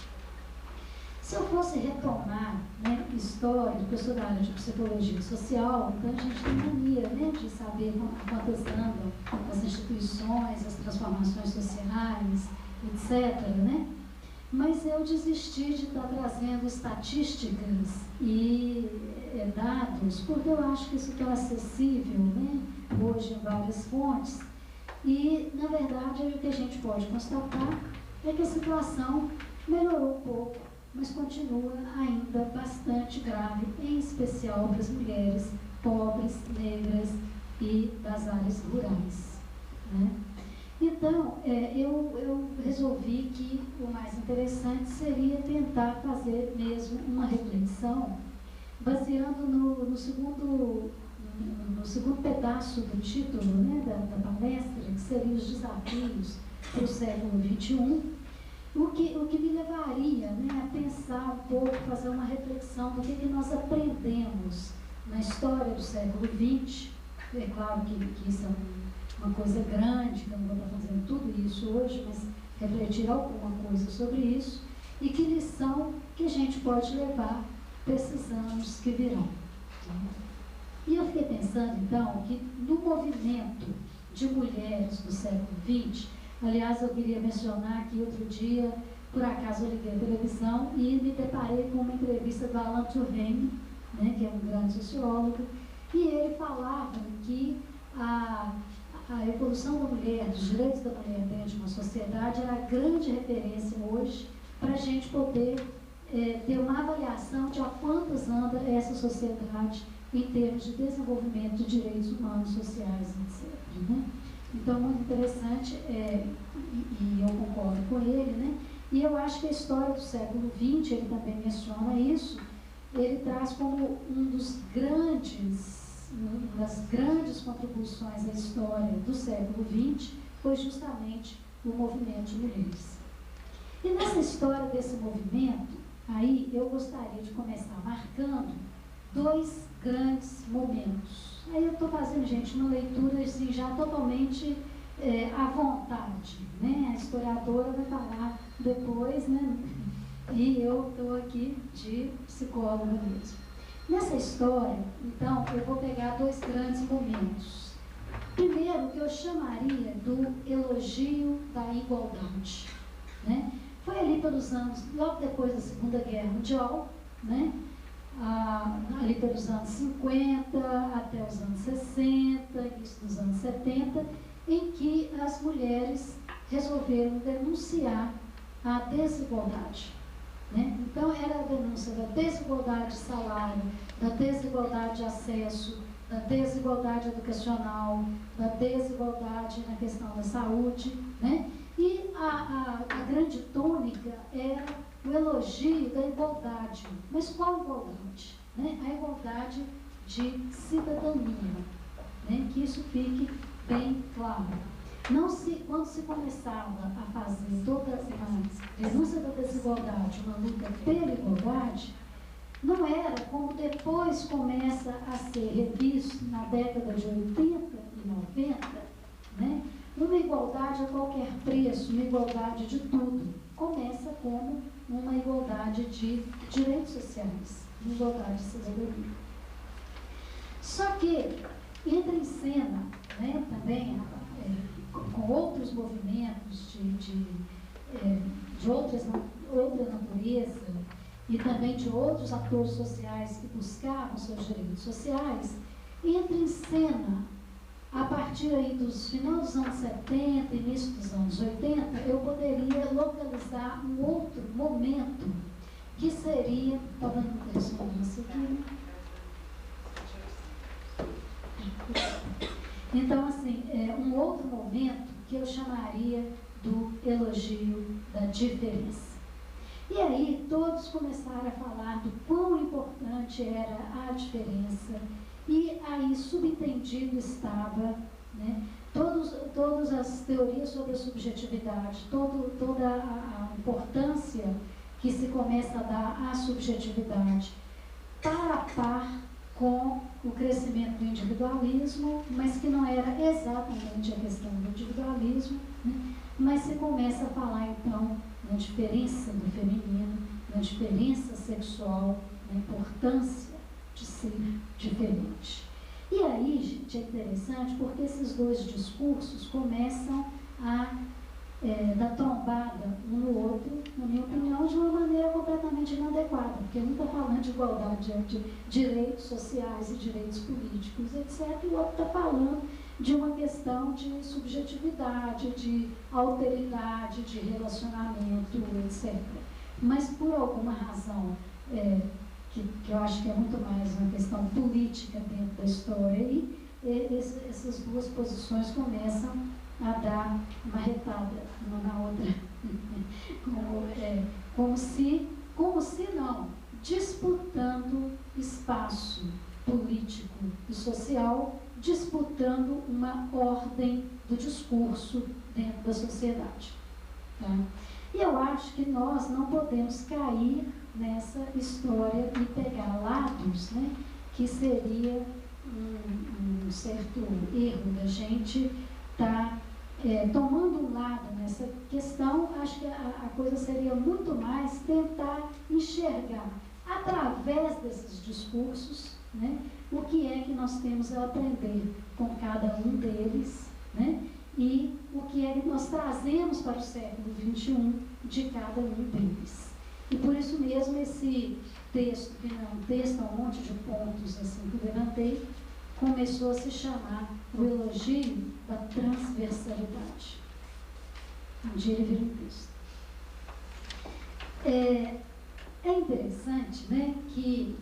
Speaker 5: Se eu fosse retomar, né, história, porque eu sou da área de psicologia social, então a gente tem mania, né, de saber quantas andam as instituições, as transformações sociais, etc., né? Mas eu desisti de estar trazendo estatísticas e dados, porque eu acho que isso está acessível, né, hoje em várias fontes. E, na verdade, o que a gente pode constatar é que a situação melhorou um pouco, mas continua ainda bastante grave, em especial para as mulheres pobres, negras e das áreas rurais, né? Então, eu resolvi que o mais interessante seria tentar fazer mesmo uma reflexão baseando no segundo pedaço do título, né, da palestra, que seriam os desafios para o século XXI, o que me levaria, né, a pensar um pouco, fazer uma reflexão do que nós aprendemos na história do século XX. É claro que isso é uma coisa grande, que eu não vou estar fazendo tudo isso hoje, mas refletir alguma coisa sobre isso e que lição que a gente pode levar para esses anos que virão. E eu fiquei pensando, então, que no movimento de mulheres do século XX, aliás, eu queria mencionar que outro dia, por acaso, eu liguei a televisão e me deparei com uma entrevista do Alan Turenne, né, que é um grande sociólogo, e ele falava que a evolução da mulher, dos direitos da mulher dentro de uma sociedade era a grande referência hoje para a gente poder ter uma avaliação de a quantas anda essa sociedade em termos de desenvolvimento de direitos humanos, sociais, etc. Né? Então, muito interessante, e eu concordo com ele, né? E eu acho que a história do século XX, ele também menciona isso, ele traz como uma das grandes contribuições à história do século XX, foi justamente o movimento de mulheres. E nessa história desse movimento, aí eu gostaria de começar marcando 2 grandes momentos. Aí eu estou fazendo, gente, uma leitura assim, já totalmente à vontade, né? A historiadora vai falar depois, né? E eu estou aqui de psicóloga mesmo. Nessa história, então, eu vou pegar 2 grandes momentos. Primeiro, que eu chamaria do elogio da igualdade, né? Foi ali pelos anos, logo depois da Segunda Guerra Mundial, né? Ali pelos anos 50 até os anos 60, início dos anos 70, em que as mulheres resolveram denunciar a desigualdade. Né? Então, era a denúncia da desigualdade de salário, da desigualdade de acesso, da desigualdade educacional, da desigualdade na questão da saúde, né? E a grande tônica era o elogio da igualdade. Mas qual igualdade? Né? A igualdade de cidadania, né? Que isso fique bem claro. Quando se começava a fazer toda a denúncia da desigualdade, uma luta pela igualdade, não era como depois começa a ser revisto na década de 80 e 90, né? Uma igualdade a qualquer preço, uma igualdade de tudo. Começa como uma igualdade de direitos sociais, uma igualdade de cidadania. Só que entra em cena, né, também com outros movimentos de outra natureza e também de outros atores sociais que buscavam seus direitos sociais, entra em cena, a partir aí dos final dos anos 70, início dos anos 80, eu poderia localizar um outro momento, que seria, está dando ressonância aqui, então, assim, um outro momento que eu chamaria do elogio da diferença. E aí, todos começaram a falar do quão importante era a diferença, e aí, subentendido estava, né, todas as teorias sobre a subjetividade, toda a importância que se começa a dar à subjetividade, para a par com o crescimento do individualismo, mas que não era exatamente a questão do individualismo, né? Mas se começa a falar então na diferença do feminino, na diferença sexual, na importância de ser diferente. E aí, gente, é interessante porque esses 2 discursos começam a dar trombada um no outro, na minha opinião, de uma maneira completamente inadequada, porque um está falando de igualdade de direitos sociais e direitos políticos, etc., e o outro está falando de uma questão de subjetividade, de alteridade, de relacionamento, etc. Mas, por alguma razão, que eu acho que é muito mais uma questão política dentro da história, e essas 2 posições começam a dar uma retada uma na outra, como se não, disputando espaço político e social, disputando uma ordem do discurso dentro da sociedade. Tá? E eu acho que nós não podemos cair nessa história e pegar lados, né, que seria um certo erro da gente estar tomando um lado nessa questão. Acho que a coisa seria muito mais tentar enxergar, através desses discursos, né, o que é que nós temos a aprender com cada um deles, né, e o que é que nós trazemos para o século XXI de cada um deles. E por isso mesmo esse texto, que não é um texto, é um monte de pontos assim que eu levantei, começou a se chamar o elogio da transversalidade. Um dia ele vira um texto. é interessante, né, que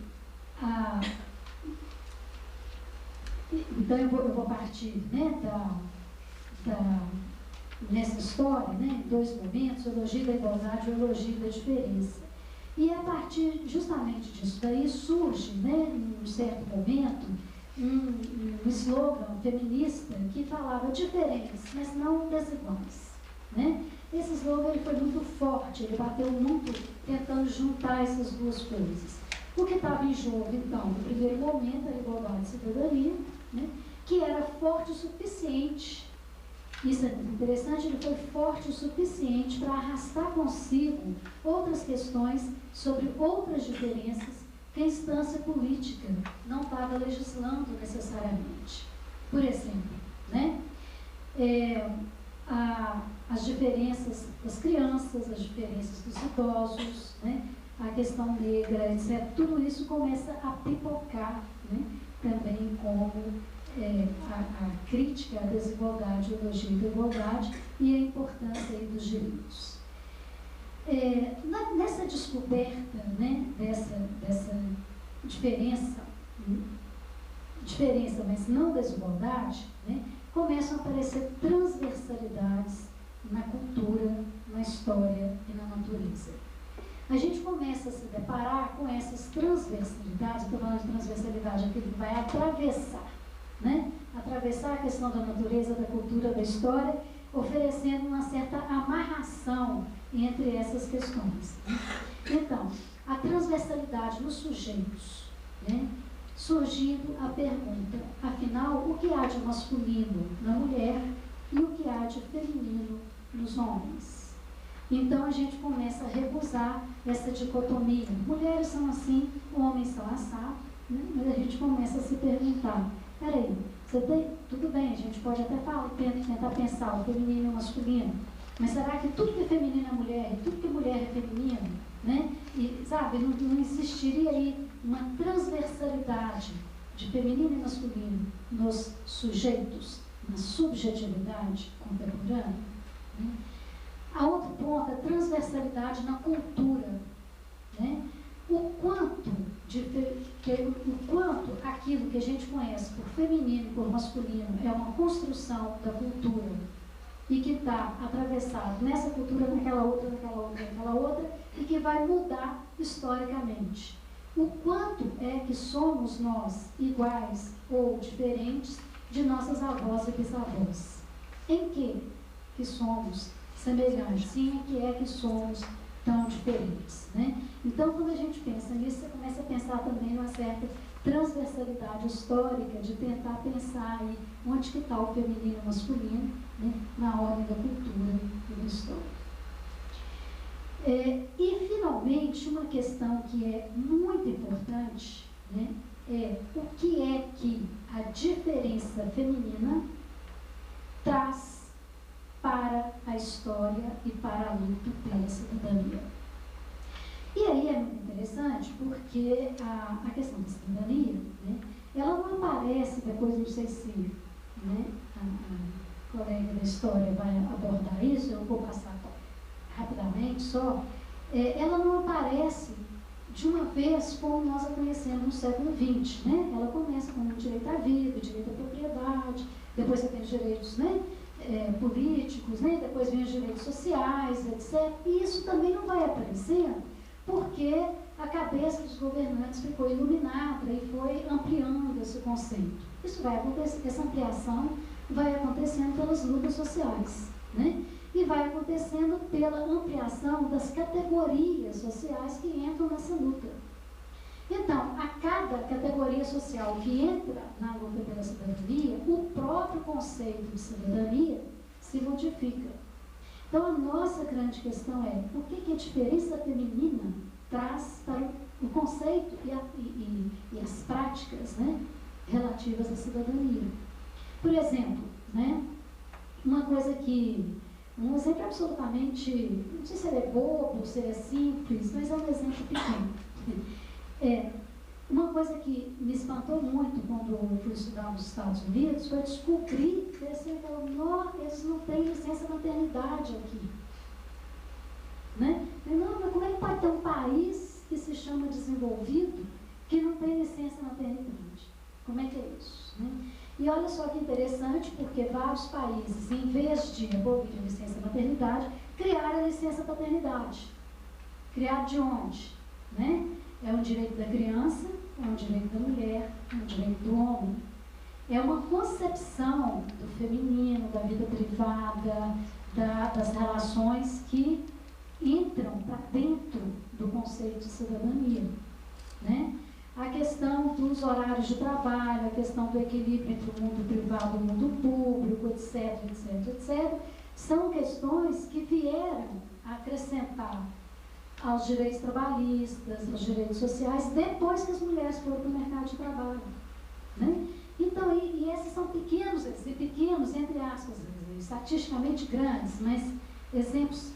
Speaker 5: então eu vou partir, né, nessa história, né, em dois momentos, o elogio da igualdade e o elogio da diferença. E a partir justamente disso daí surge, né, num certo momento, um slogan feminista que falava diferentes, mas não desiguais, né? Esse slogan ele foi muito forte, ele bateu muito tentando juntar essas duas coisas. O que estava em jogo, então, no primeiro momento, era a igualdade e cidadania, né, que era forte o suficiente. Isso é interessante, ele foi forte o suficiente para arrastar consigo outras questões sobre outras diferenças que a instância política não estava legislando necessariamente. Por exemplo, né, as diferenças das crianças, as diferenças dos idosos, né, a questão negra, etc. Tudo isso começa a pipocar, né, também como a crítica à desigualdade, o elogio da igualdade e a importância aí dos direitos. Nessa descoberta, né, dessa diferença, mas não desigualdade, né, começam a aparecer transversalidades na cultura, na história e na natureza. A gente começa a se deparar com essas transversalidades, estou falando de transversalidade, aquilo que vai atravessar, né? Atravessar a questão da natureza, da cultura, da história, oferecendo uma certa amarração entre essas questões. Então, a transversalidade nos sujeitos, né? Surgindo a pergunta, afinal, o que há de masculino na mulher e o que há de feminino nos homens? Então a gente começa a recusar essa dicotomia. Mulheres são assim, homens são assado, né? Mas a gente começa a se perguntar, peraí, tudo bem, a gente pode até tentar pensar o feminino e o masculino, mas será que tudo que é feminino é mulher e tudo que é mulher é feminino? Né? E, sabe, não existiria aí uma transversalidade de feminino e masculino nos sujeitos, na subjetividade contemporânea? Né? A outro ponto, a transversalidade na cultura, né? O quanto aquilo que a gente conhece por feminino e por masculino é uma construção da cultura e que está atravessado nessa cultura, naquela outra, e que vai mudar historicamente. O quanto é que somos nós iguais ou diferentes de nossas avós e bisavós? Em que somos semelhantes? Em que é que somos tão diferentes, né? Então, quando a gente pensa nisso, você começa a pensar também numa certa transversalidade histórica, de tentar pensar aí onde que está o feminino e o masculino, né, na ordem da cultura e da história. E, finalmente, uma questão que é muito importante, né, é o que é que a diferença feminina traz para a história e para a luta pela cidadania. E aí é muito interessante porque a questão da cidadania, né, ela não aparece, depois não sei se, né, a colega da história vai abordar isso, eu vou passar rapidamente só, ela não aparece de uma vez como nós a conhecemos no século XX, né? Ela começa com o direito à vida, o direito à propriedade, depois você tem os direitos, né, políticos, né? Depois vem os direitos sociais, etc. E isso também não vai aparecendo porque a cabeça dos governantes ficou iluminada e foi ampliando esse conceito. Isso vai acontecer, essa ampliação vai acontecendo pelas lutas sociais, né? E vai acontecendo pela ampliação das categorias sociais que entram nessa luta. Então, a cada categoria social que entra na luta pela cidadania, o próprio conceito de cidadania se modifica. Então, a nossa grande questão é o que a diferença feminina traz para o conceito e as práticas, né, relativas à cidadania. Por exemplo, né, um exemplo absolutamente, não sei se ele é bobo, se ele é simples, mas é um exemplo pequeno. Uma coisa que me espantou muito quando eu fui estudar nos Estados Unidos foi descobrir que eles não têm licença maternidade aqui. Né? Não, mas como é que pode ter um país que chama desenvolvido que não tem licença maternidade. Como é que é isso? Né? E olha só que interessante, porque vários países, em vez de abolir a licença maternidade, criaram a licença paternidade. Criado de onde? Né? É um direito da criança, é um direito da mulher, é um direito do homem. É uma concepção do feminino, da vida privada, das relações que entram para dentro do conceito de cidadania. Né? A questão dos horários de trabalho, a questão do equilíbrio entre o mundo privado e o mundo público, etc, etc, etc, são questões que vieram acrescentar aos direitos trabalhistas, aos direitos sociais, depois que as mulheres foram para o mercado de trabalho. Né? Então, e esses são pequenos, entre aspas, estatisticamente grandes, mas exemplos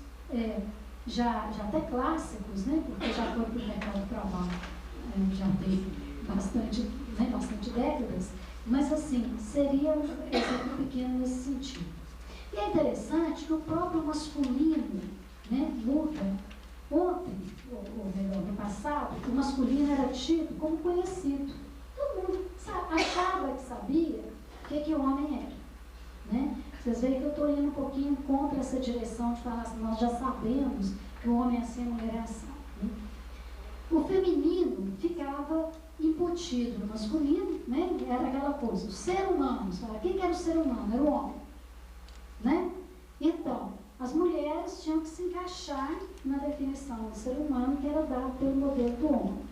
Speaker 5: já até clássicos, né? Porque já foram para o mercado de trabalho. Já tem bastante décadas, mas assim, seria um exemplo pequeno nesse sentido. E é interessante que o próprio masculino, né, muda. Ontem, ou melhor, no passado, o masculino era tido como conhecido. Todo mundo achava que sabia o que o homem era. Né? Vocês veem que eu estou indo um pouquinho contra essa direção de falar assim, nós já sabemos que o homem é assim, a mulher é assim. Né? O feminino ficava embutido no masculino, né? Era aquela coisa, o ser humano, quem era o ser humano? Era o homem. Né? Então, as mulheres tinham que se encaixar na definição do ser humano que era dada pelo modelo do homem.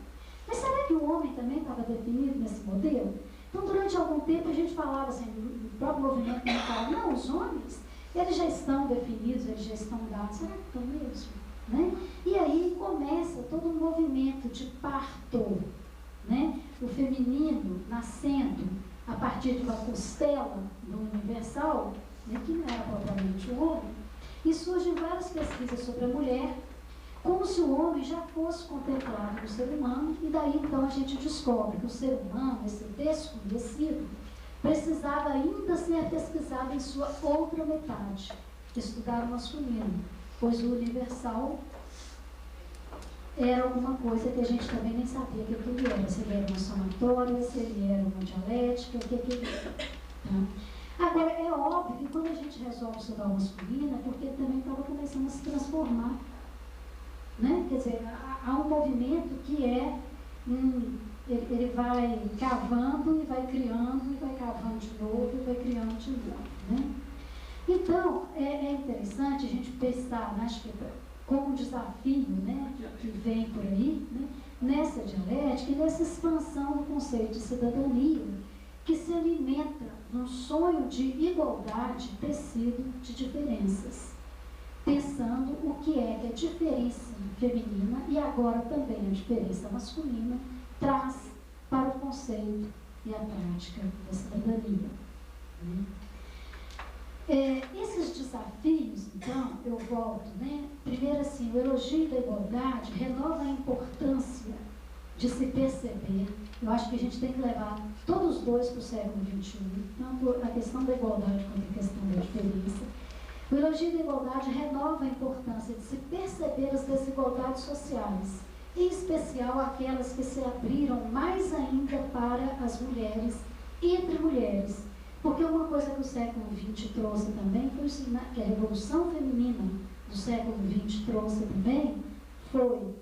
Speaker 5: Mas será que o homem também estava definido nesse modelo? Então, durante algum tempo, a gente falava assim, o próprio movimento que falava, não, os homens, eles já estão definidos, eles já estão dados. Será que estão mesmo? Né? E aí começa todo um movimento de parto, né? O feminino nascendo a partir de uma costela do universal, né? Que não era propriamente o homem, e surgem várias pesquisas sobre a mulher, como se o homem já fosse contemplado no ser humano, e daí então a gente descobre que o ser humano, esse desconhecido, precisava ainda ser pesquisado em sua outra metade, estudar o masculino, pois o universal era alguma coisa que a gente também nem sabia o que ele era, se ele era uma somatória, se ele era uma dialética, o que ele era. Tá? Agora, é óbvio que quando a gente resolve estudar o masculino, é porque ele também estava começando a se transformar. Né? Quer dizer, há um movimento que ele vai cavando e vai criando, e vai cavando de novo, e vai criando de novo. Né? Então, é interessante a gente pensar, né, acho que como um desafio, né, que vem por aí, né, nessa dialética e nessa expansão do conceito de cidadania, que se alimenta num sonho de igualdade tecido de diferenças, pensando o que é que a diferença feminina e agora também a diferença masculina traz para o conceito e a prática da cidadania. Né? Esses desafios, então, eu volto, né? Primeiro assim, o elogio da igualdade renova a importância de se perceber. Eu acho que a gente tem que levar todos os dois para o século XXI, tanto a questão da igualdade quanto a questão da diferença. O elogio da igualdade renova a importância de se perceber as desigualdades sociais, em especial aquelas que se abriram mais ainda para as mulheres, entre mulheres. Porque uma coisa que o século XX trouxe também, que a Revolução Feminina do século XX trouxe também, foi,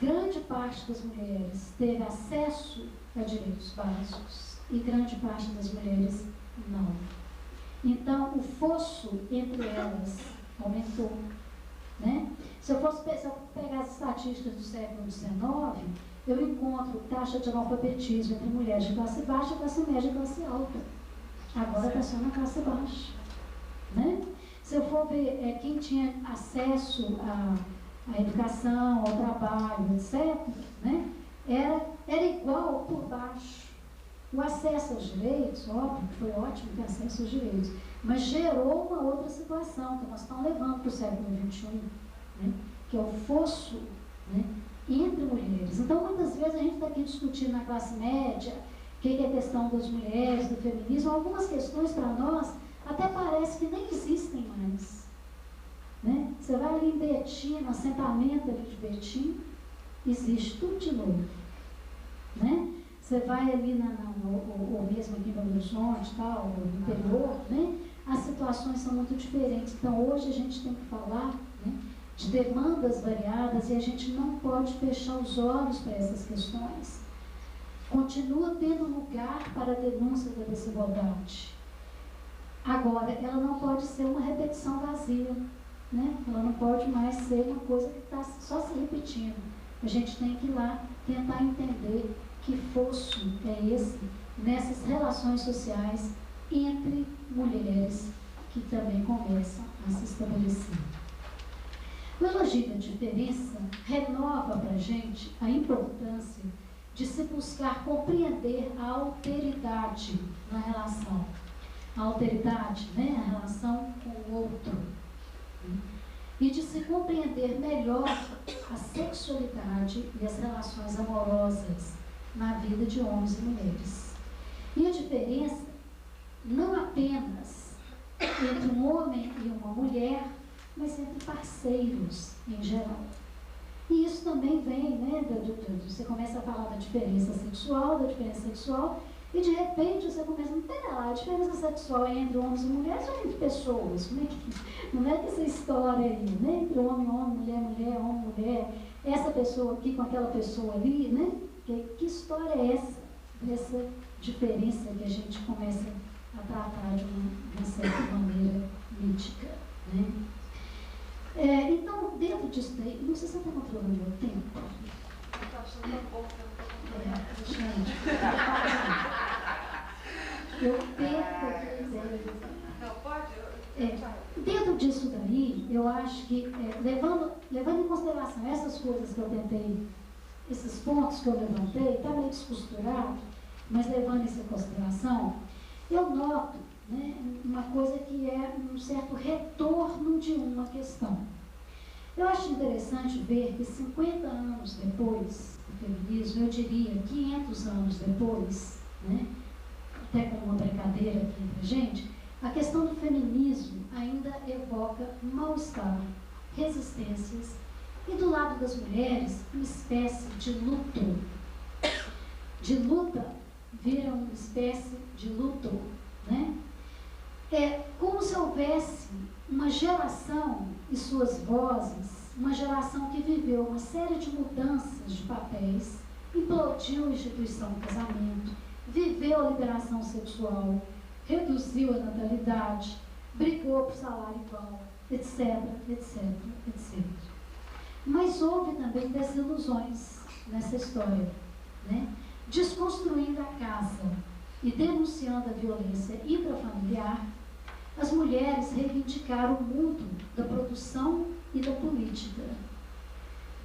Speaker 5: grande parte das mulheres teve acesso a direitos básicos e grande parte das mulheres não. Então, o fosso entre elas aumentou. Né? Se eu pegar as estatísticas do século XIX, eu encontro taxa de analfabetismo entre mulheres de classe baixa, classe média e classe alta. Agora está só na classe baixa. Né? Se eu for ver quem tinha acesso à educação, ao trabalho, etc., né? era igual por baixo. O acesso aos direitos, óbvio, foi ótimo ter acesso aos direitos, mas gerou uma outra situação que nós estamos levando para o século XXI, né? Que é o fosso, né? Entre mulheres. Então, muitas vezes a gente está aqui discutindo na classe média o que é a questão das mulheres, do feminismo, algumas questões para nós até parece que nem existem mais. Né? Você vai ali em Betim, no assentamento ali de Betim, existe tudo de novo, né? Você vai ali ou mesmo aqui em Belo Horizonte, tal, no interior, né? As situações são muito diferentes. Então, hoje a gente tem que falar, né, de demandas variadas e a gente não pode fechar os olhos para essas questões. Continua tendo lugar para a denúncia da desigualdade. Agora, ela não pode ser uma repetição vazia, né? Ela não pode mais ser uma coisa que está só se repetindo. A gente tem que ir lá tentar entender que fosso é esse nessas relações sociais entre mulheres que também começam a se estabelecer. O elogio da diferença renova para a gente a importância de se buscar compreender a alteridade na relação. A alteridade, né, a relação com o outro. E de se compreender melhor a sexualidade e as relações amorosas na vida de homens e mulheres. E a diferença não apenas entre um homem e uma mulher, mas entre parceiros em geral. E isso também vem, né, você começa a falar da diferença sexual, e de repente você começa a entender lá, a diferença sexual é entre homens e mulheres ou entre pessoas? Não é que essa história aí, né, entre homem, mulher, homem, mulher, essa pessoa aqui com aquela pessoa ali, né? Que história é essa, dessa diferença que a gente começa a tratar de uma certa maneira mítica, né? Então, dentro disso daí, não sei se você está controlando o meu tempo. Gente, eu perco a ideia.
Speaker 2: Não, pode?
Speaker 5: Dentro disso daí, eu acho que, levando em consideração essas coisas que eu tentei, esses pontos que eu levantei, está meio descosturado, mas levando isso em consideração, eu noto, né, uma coisa que é um certo retorno de uma questão. Eu acho interessante ver que 50 anos depois do feminismo, eu diria 500 anos depois, né, até com uma brincadeira aqui entre a gente, a questão do feminismo ainda evoca mal-estar, resistências e do lado das mulheres uma espécie de luto. De luta vira uma espécie de luto, né? É como se houvesse uma geração e suas vozes, uma geração que viveu uma série de mudanças de papéis, implodiu a instituição do casamento, viveu a liberação sexual, reduziu a natalidade, brigou por salário igual, etc, etc, etc. Mas houve também desilusões nessa história, né? Desconstruindo a casa e denunciando a violência intrafamiliar, as mulheres reivindicaram o mundo da produção e da política,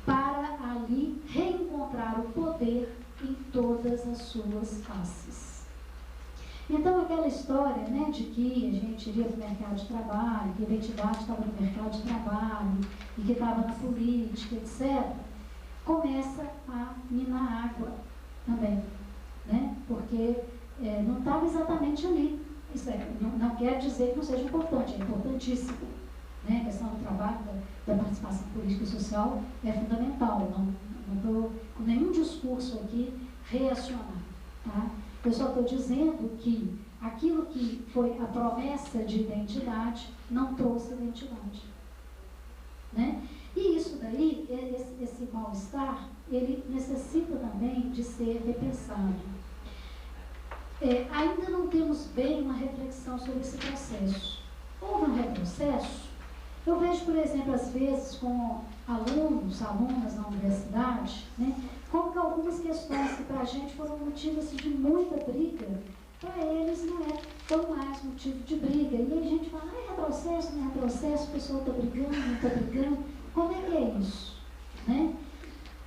Speaker 5: para ali reencontrar o poder em todas as suas faces. Então, aquela história, né, de que a gente iria para o mercado de trabalho, que a identidade estava no mercado de trabalho, e que estava na política, etc., começa a minar água também, né? Porque não estava exatamente ali. Isso não quer dizer que não seja importante, é importantíssimo, né? A questão do trabalho, da participação política e social é fundamental. Não estou com nenhum discurso aqui reacionário, tá? Eu só estou dizendo que aquilo que foi a promessa de identidade não trouxe identidade, né? E isso daí, esse mal-estar, ele necessita também de ser repensado. Ainda não temos bem uma reflexão sobre esse processo. Houve um retrocesso? Eu vejo, por exemplo, às vezes com alunas na universidade, né, como que algumas questões que para a gente foram motivos de muita briga, para eles não é tão mais motivo de briga. E aí a gente fala, é retrocesso, não é retrocesso, o pessoal está brigando, não está brigando. Como é que é isso? Né?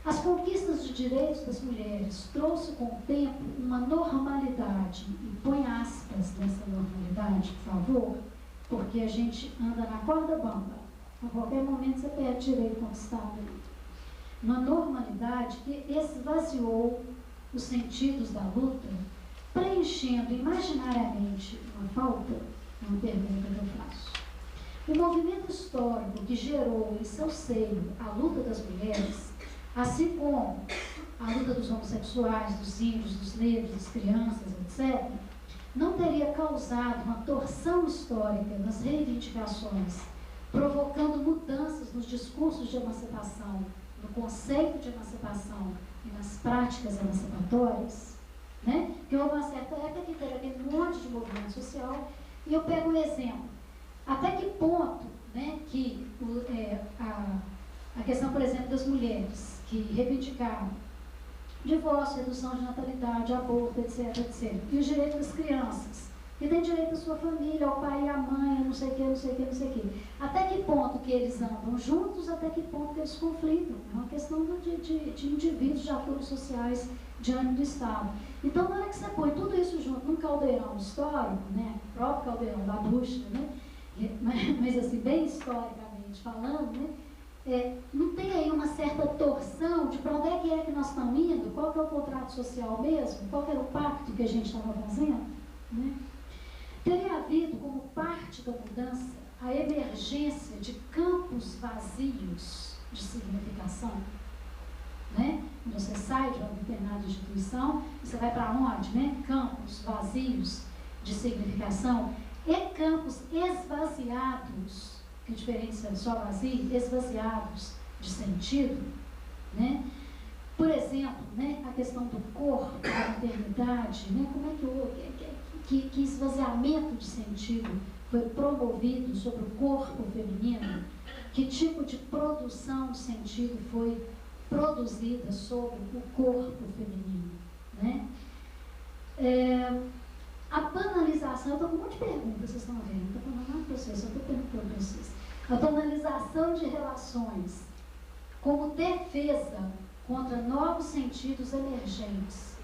Speaker 5: As conquistas de direitos das mulheres trouxe com o tempo uma normalidade, e põe aspas nessa normalidade, por favor, porque a gente anda na corda bamba. A qualquer momento você perde direito conquistado. Uma normalidade que esvaziou os sentidos da luta, preenchendo imaginariamente uma falta, uma pergunta que eu faço. O movimento histórico que gerou em seu seio a luta das mulheres, assim como a luta dos homossexuais, dos índios, dos negros, das crianças, etc., não teria causado uma torção histórica nas reivindicações, provocando mudanças nos discursos de emancipação, no conceito de emancipação e nas práticas emancipatórias, né? Que houve uma certa época que teve aquele monte de movimento social, e eu pego um exemplo. Até que ponto, né, que a questão, por exemplo, das mulheres que reivindicaram divórcio, redução de natalidade, aborto, etc., etc., e os direitos das crianças, que têm direito à sua família, ao pai e à mãe, não sei o que, não sei o que, não sei o que. Até que ponto que eles andam juntos, até que ponto que eles conflitam. É uma questão de indivíduos, de atores sociais diante do Estado. Então, na hora que você põe tudo isso junto num caldeirão histórico, né, o próprio caldeirão da bucha, né, mas assim, bem historicamente falando, né, não tem aí uma certa torção de para onde é que nós estamos indo, qual que é o contrato social mesmo, qual que era o pacto que a gente estava fazendo, né? Teria havido como parte da mudança a emergência de campos vazios de significação, né? Quando você sai de uma determinada instituição, você vai para onde, né? Campos vazios de significação e campos esvaziados, que diferença só vazio, esvaziados de sentido, né? Por exemplo, né, a questão do corpo, da maternidade, né, como é que esvaziamento de sentido foi promovido sobre o corpo feminino, que tipo de produção de sentido foi produzida sobre o corpo feminino, né? A banalização, eu estou com um monte de perguntas, vocês estão vendo, não estou falando nada para vocês, eu estou perguntando para vocês. A banalização de relações como defesa contra novos sentidos emergentes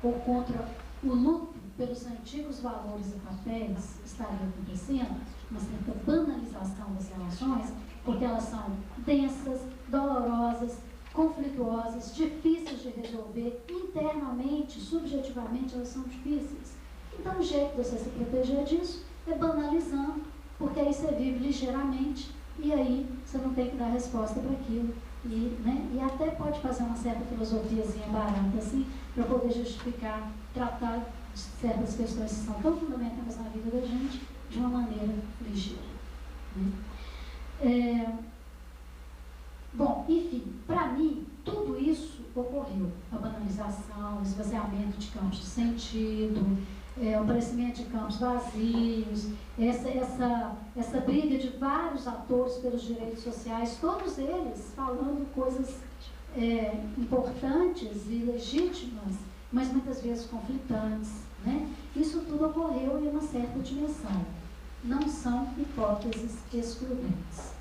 Speaker 5: ou contra o luto pelos antigos valores e papéis estaria acontecendo, uma certa banalização das relações, porque elas são densas, dolorosas, conflituosas, difíceis de resolver internamente, subjetivamente elas são difíceis. Então o jeito de você se proteger disso é banalizando, porque aí você vive ligeiramente e aí você não tem que dar resposta para aquilo. E até pode fazer uma certa filosofiazinha barata assim, para poder justificar, tratar de certas questões que são tão fundamentais na vida da gente de uma maneira ligeira, né? Bom, enfim, para mim, tudo isso ocorreu. A banalização, o esvaziamento de campos de sentido, o aparecimento de campos vazios, essa briga de vários atores pelos direitos sociais, todos eles falando coisas importantes e legítimas, mas muitas vezes conflitantes, né? Isso tudo ocorreu em uma certa dimensão. Não são hipóteses excludentes.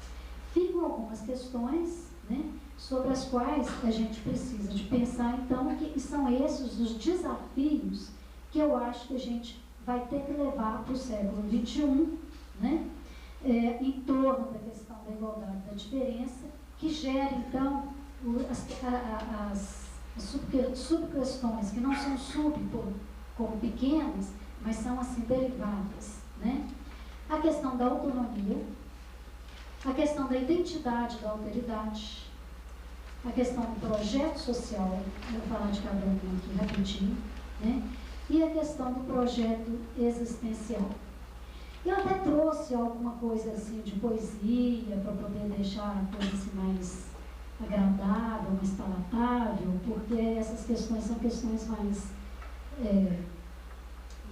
Speaker 5: Ficam algumas questões, né, sobre as quais a gente precisa de pensar, então, que são esses os desafios que eu acho que a gente vai ter que levar para o século XXI, né, em torno da questão da igualdade e da diferença, que gera, então, as subquestões que não são como pequenas, mas são, assim, derivadas, né? A questão da autonomia, a questão da identidade da alteridade, a questão do projeto social, vou falar de cada um aqui rapidinho, né? E a questão do projeto existencial. Eu até trouxe alguma coisa assim de poesia para poder deixar a coisa assim mais agradável, mais palatável, porque essas questões são questões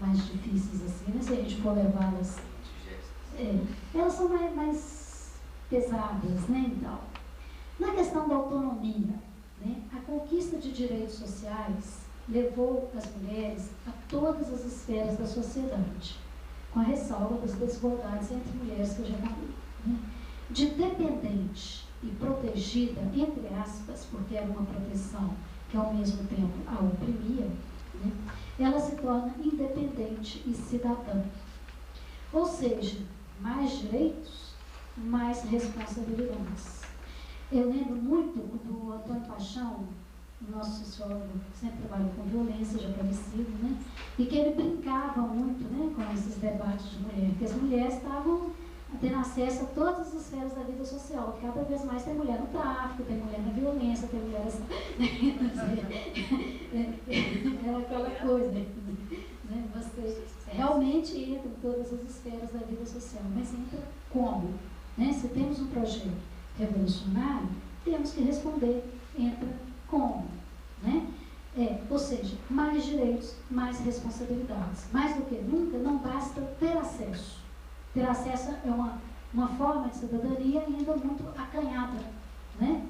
Speaker 5: mais difíceis assim, né? Se a gente for levá-las, elas são mais pesadas, né? Então, na questão da autonomia, né? A conquista de direitos sociais levou as mulheres a todas as esferas da sociedade, com a ressalva das desigualdades entre mulheres que eu já falei, né? De dependente e protegida, entre aspas, porque era uma proteção que ao mesmo tempo a oprimia, né? Ela se torna independente e cidadã. Ou seja, mais direitos, mais responsabilidades. Eu lembro muito do Antônio Paixão, o nosso sociólogo, que sempre trabalhou com violência, já falecido, né? E que ele brincava muito, né, com esses debates de mulher, porque as mulheres estavam tendo acesso a todas as esferas da vida social. Cada vez mais tem mulher no tráfico, tem mulher na violência, tem mulher é aquela coisa, né? Você realmente entra em todas as esferas da vida social, mas entra como? Né? Se temos um projeto revolucionário, temos que responder, entra como? Né? Ou seja, mais direitos, mais responsabilidades. Mais do que nunca, não basta ter acesso. Ter acesso é uma forma de cidadania ainda muito acanhada, né?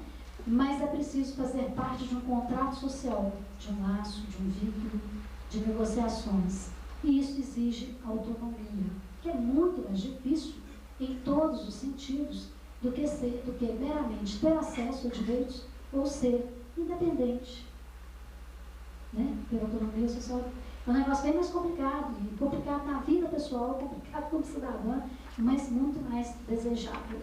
Speaker 5: Mas é preciso fazer parte de um contrato social, de um laço, de um vínculo, de negociações. E isso exige autonomia, que é muito mais difícil em todos os sentidos do que meramente ter acesso a direitos ou ser independente. Né? Ter autonomia social é um negócio bem mais complicado, e complicado na vida pessoal, complicado como cidadã, mas muito mais desejável.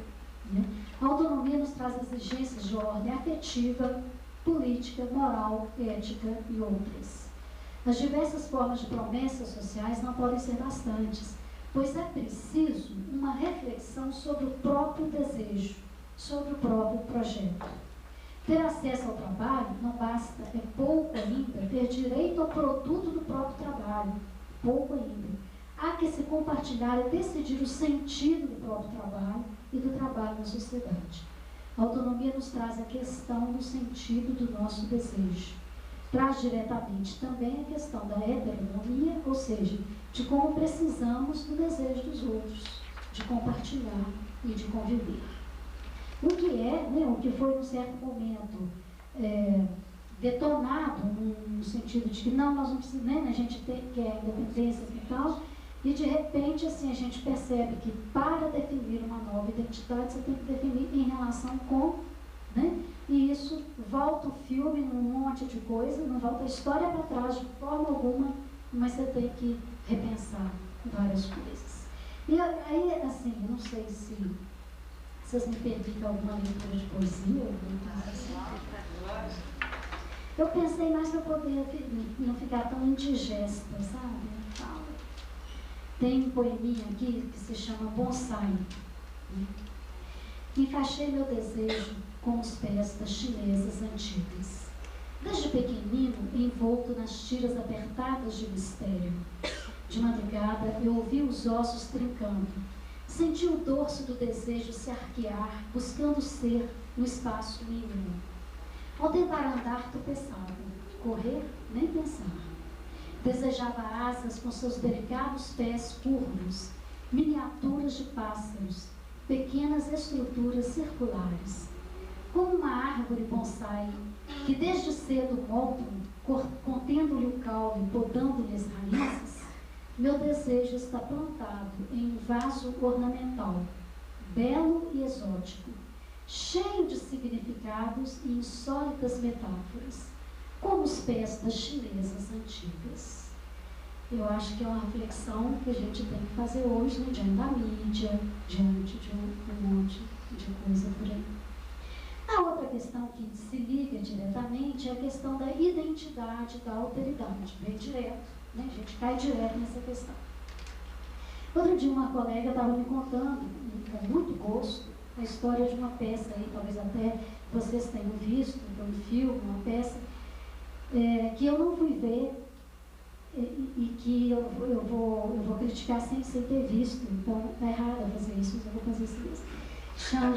Speaker 5: Né? A autonomia nos traz exigências de ordem afetiva, política, moral, ética e outras. As diversas formas de promessas sociais não podem ser bastantes, pois é preciso uma reflexão sobre o próprio desejo, sobre o próprio projeto. Ter acesso ao trabalho não basta, é pouco ainda, ter direito ao produto do próprio trabalho, pouco ainda. Há que se compartilhar e decidir o sentido do próprio trabalho e do trabalho na sociedade. A autonomia nos traz a questão do sentido do nosso desejo. Traz diretamente também a questão da heteronomia, ou seja, de como precisamos do desejo dos outros, de compartilhar e de conviver. O que né, o que foi, num certo momento, detonado, no sentido de que não, nós não precisamos, né, a gente quer a independência e tal, e de repente, assim, a gente percebe que para definir uma nova identidade, você tem que definir em relação com, né, e isso volta o filme num monte de coisa, não volta a história para trás de forma alguma, mas você tem que repensar várias coisas. E aí, assim, não sei se vocês me permitem alguma leitura de poesia, eu pensei mais para poder não ficar tão indigesta, sabe? Tem um poeminha aqui que se chama Bonsai. Enfaixei meu desejo com os pés das chinesas antigas. Desde pequenino, envolto nas tiras apertadas de mistério. De madrugada, eu ouvi os ossos trincando. Senti o dorso do desejo se arquear, buscando ser no espaço mínimo. Ao tentar andar, tropeçava. Correr, nem pensar. Desejava asas com seus delicados pés curvos, miniaturas de pássaros, pequenas estruturas circulares. Como uma árvore bonsai, que desde cedo montam, contendo-lhe o caule, podando-lhe as raízes, meu desejo está plantado em um vaso ornamental, belo e exótico, cheio de significados e insólitas metáforas, como os pés das chinesas antigas. Eu acho que é uma reflexão que a gente tem que fazer hoje, né, diante da mídia, diante de um monte de coisa por aí. A outra questão que se liga diretamente é a questão da identidade, da alteridade, bem direto, né? A gente cai direto nessa questão. Outro dia uma colega estava me contando, com muito gosto, a história de uma peça aí, talvez até vocês tenham visto, um filme, uma peça, que eu não fui ver e que eu vou criticar sem ter visto, então está errado eu fazer isso, mas eu vou fazer isso mesmo. Chama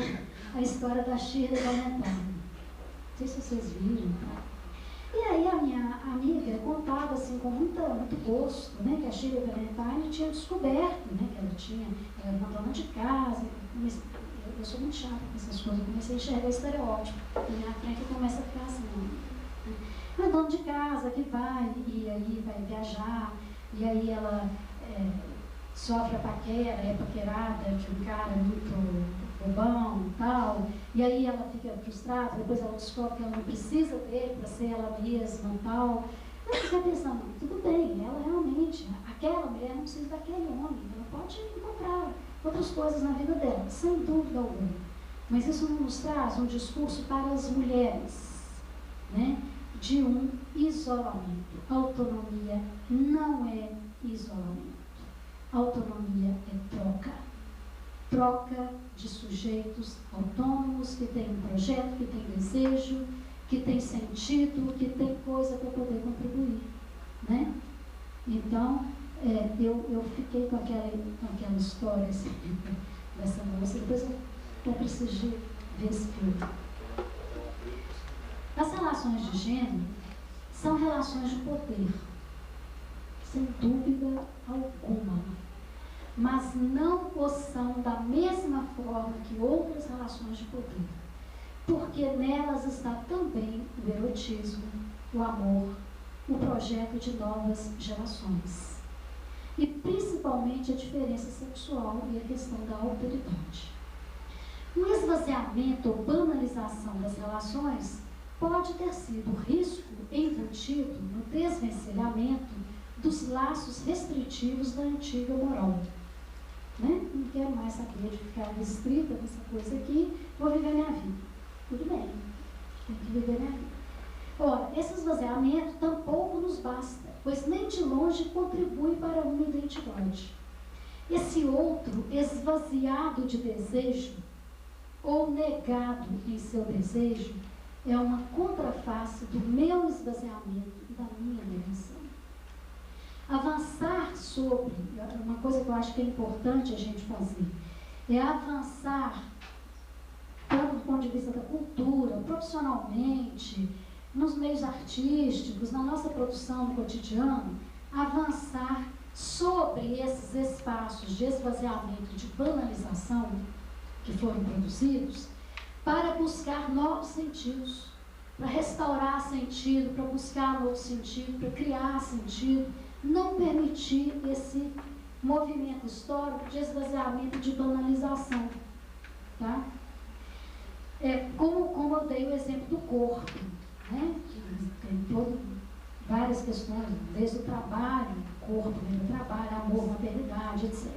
Speaker 5: A História da Shirley Valentine. Não sei se vocês viram, tá? E aí a minha amiga contava assim com muito gosto, né, que a Shirley Valentine tinha descoberto, né, que ela era uma dona de casa. Eu sou muito chata com essas coisas, eu comecei a enxergar estereótipo. Na minha frente começa a ficar assim, uma dona de casa que vai, e aí vai viajar, e aí ela sofre a paquera, é paquerada de um cara muito bobão e tal, e aí ela fica frustrada, depois ela descobre que ela não precisa dele para ser ela mesma e tal. Eu fiquei pensando, tudo bem, ela realmente, aquela mulher não precisa daquele homem, ela pode encontrar outras coisas na vida dela, sem dúvida alguma. Mas isso não nos traz um discurso para as mulheres, né, de um isolamento. Autonomia não é isolamento. Autonomia é troca. troca de sujeitos autônomos, que tem um projeto, que tem desejo, que tem sentido, que tem coisa para poder contribuir, né? Então, eu fiquei com aquela história assim, dessa moça, depois eu preciso de ver esse filme. As relações de gênero são relações de poder, sem dúvida alguma, mas não o são da mesma forma que outras relações de poder, porque nelas está também o erotismo, o amor, o projeto de novas gerações, e principalmente a diferença sexual e a questão da alteridade. O esvaziamento ou banalização das relações pode ter sido risco embutido no desvencilhamento dos laços restritivos da antiga moral. Né? Não quero mais saber de ficar restrita nessa coisa aqui, vou viver minha vida. Tudo bem, tem que viver minha vida. Ora, esse esvaziamento tampouco nos basta, pois nem de longe contribui para uma identidade. Esse outro esvaziado de desejo, ou negado em seu desejo, é uma contraface do meu esvaziamento e da minha negação. Avançar sobre, uma coisa que eu acho que é importante a gente fazer, é avançar, tanto do ponto de vista da cultura, profissionalmente, nos meios artísticos, na nossa produção no cotidiano, avançar sobre esses espaços de esvaziamento, de banalização que foram produzidos, para buscar novos sentidos, para restaurar sentido, para buscar novo sentido, para criar sentido, não permitir esse movimento histórico de esvaziamento e de banalização. Tá? Como eu dei o exemplo do corpo, né? Que tem várias questões, desde o trabalho, corpo vem do trabalho, amor, maternidade, etc.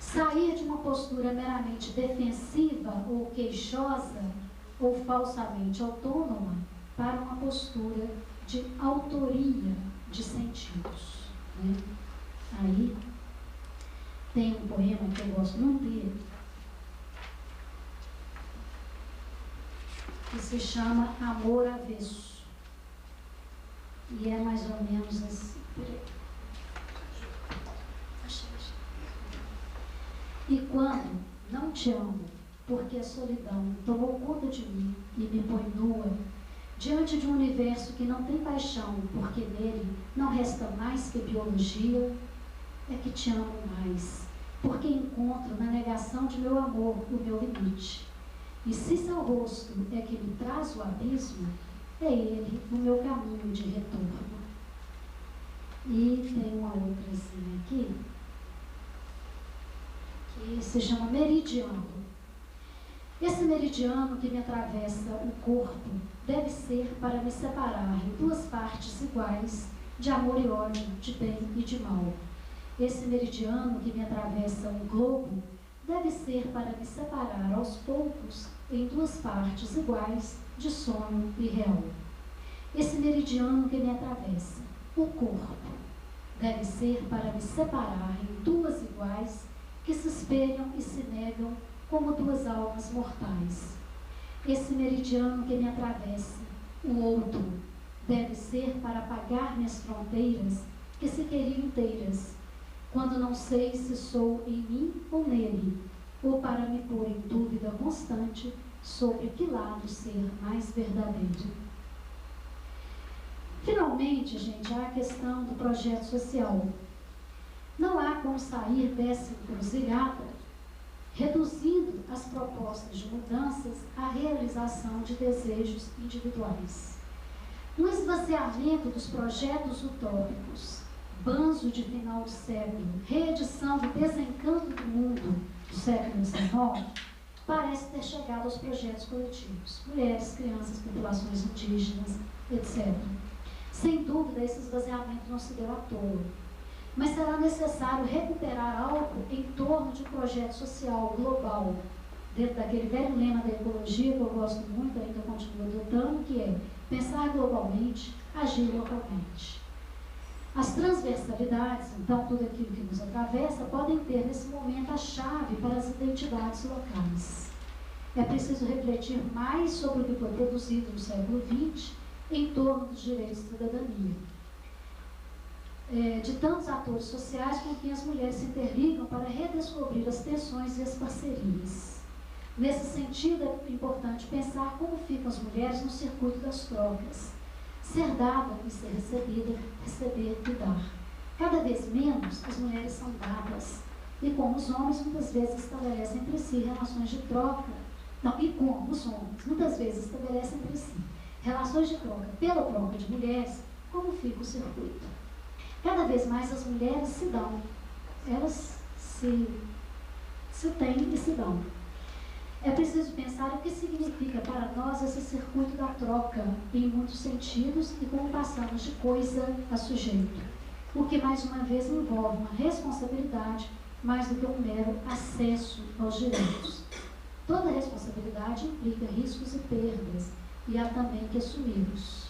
Speaker 5: Sair de uma postura meramente defensiva ou queixosa ou falsamente autônoma para uma postura de autoria de sentidos. Né? Aí tem um poema que eu gosto muito dele, que se chama Amor Avesso. E é mais ou menos assim. E quando não te amo, porque a solidão tomou conta de mim e me põe nua, diante de um universo que não tem paixão, porque nele não resta mais que biologia, é que te amo mais, porque encontro na negação de meu amor o meu limite. E se seu rosto é que me traz o abismo, é ele o meu caminho de retorno. E tem uma outrazinha aqui, que se chama meridiano. Esse meridiano que me atravessa o corpo deve ser para me separar em duas partes iguais de amor e ódio, de bem e de mal. Esse meridiano que me atravessa o globo deve ser para me separar aos poucos em duas partes iguais de sonho e real. Esse meridiano que me atravessa o corpo deve ser para me separar em duas iguais que se espelham e se negam como duas almas mortais. Esse meridiano que me atravessa o outro deve ser para apagar minhas fronteiras que se queriam inteiras, quando não sei se sou em mim ou nele, ou para me pôr em dúvida constante sobre que lado ser mais verdadeiro. Finalmente, gente, há a questão do projeto social. Não há como sair dessa encruzilhada reduzindo as propostas de mudanças à realização de desejos individuais. Um esvaziamento dos projetos utópicos, banzo de final de século, reedição do desencanto do mundo do século XIX, parece ter chegado aos projetos coletivos, mulheres, crianças, populações indígenas, etc. Sem dúvida, esse esvaziamento não se deu à toa, mas será necessário recuperar algo em torno de um projeto social global, dentro daquele velho lema da ecologia que eu gosto muito, ainda continuo adotando, que é pensar globalmente, agir localmente. As transversalidades, então tudo aquilo que nos atravessa, podem ter nesse momento a chave para as identidades locais. É preciso refletir mais sobre o que foi produzido no século XX em torno dos direitos de cidadania. De tantos atores sociais com quem as mulheres se interligam para redescobrir as tensões e as parcerias. Nesse sentido, é importante pensar como ficam as mulheres no circuito das trocas. Ser dada e ser recebida, receber e dar. Cada vez menos as mulheres são dadas, e como os homens muitas vezes estabelecem entre si relações de troca, e como os homens muitas vezes estabelecem entre si relações de troca pela troca de mulheres, como fica o circuito? Cada vez mais as mulheres se dão, elas se têm e se dão. É preciso pensar o que significa para nós esse circuito da troca, em muitos sentidos, e como passamos de coisa a sujeito. O que, mais uma vez, envolve uma responsabilidade mais do que um mero acesso aos direitos. Toda responsabilidade implica riscos e perdas, e há também que assumi-los.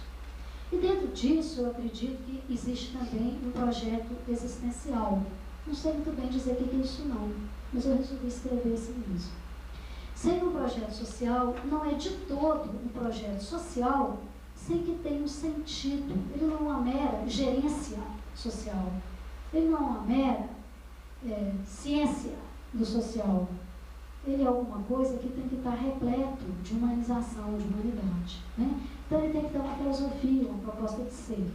Speaker 5: E dentro disso, eu acredito que existe também um projeto existencial. Não sei muito bem dizer o que é isso não, mas eu resolvi escrever assim mesmo. Sendo um projeto social, não é de todo um projeto social sem que tenha um sentido. Ele não é uma mera gerência social. Ele não é uma mera ciência do social. Ele é alguma coisa que tem que estar repleto de humanização, de humanidade, né? Então ele tem que ter uma filosofia, uma proposta de ser.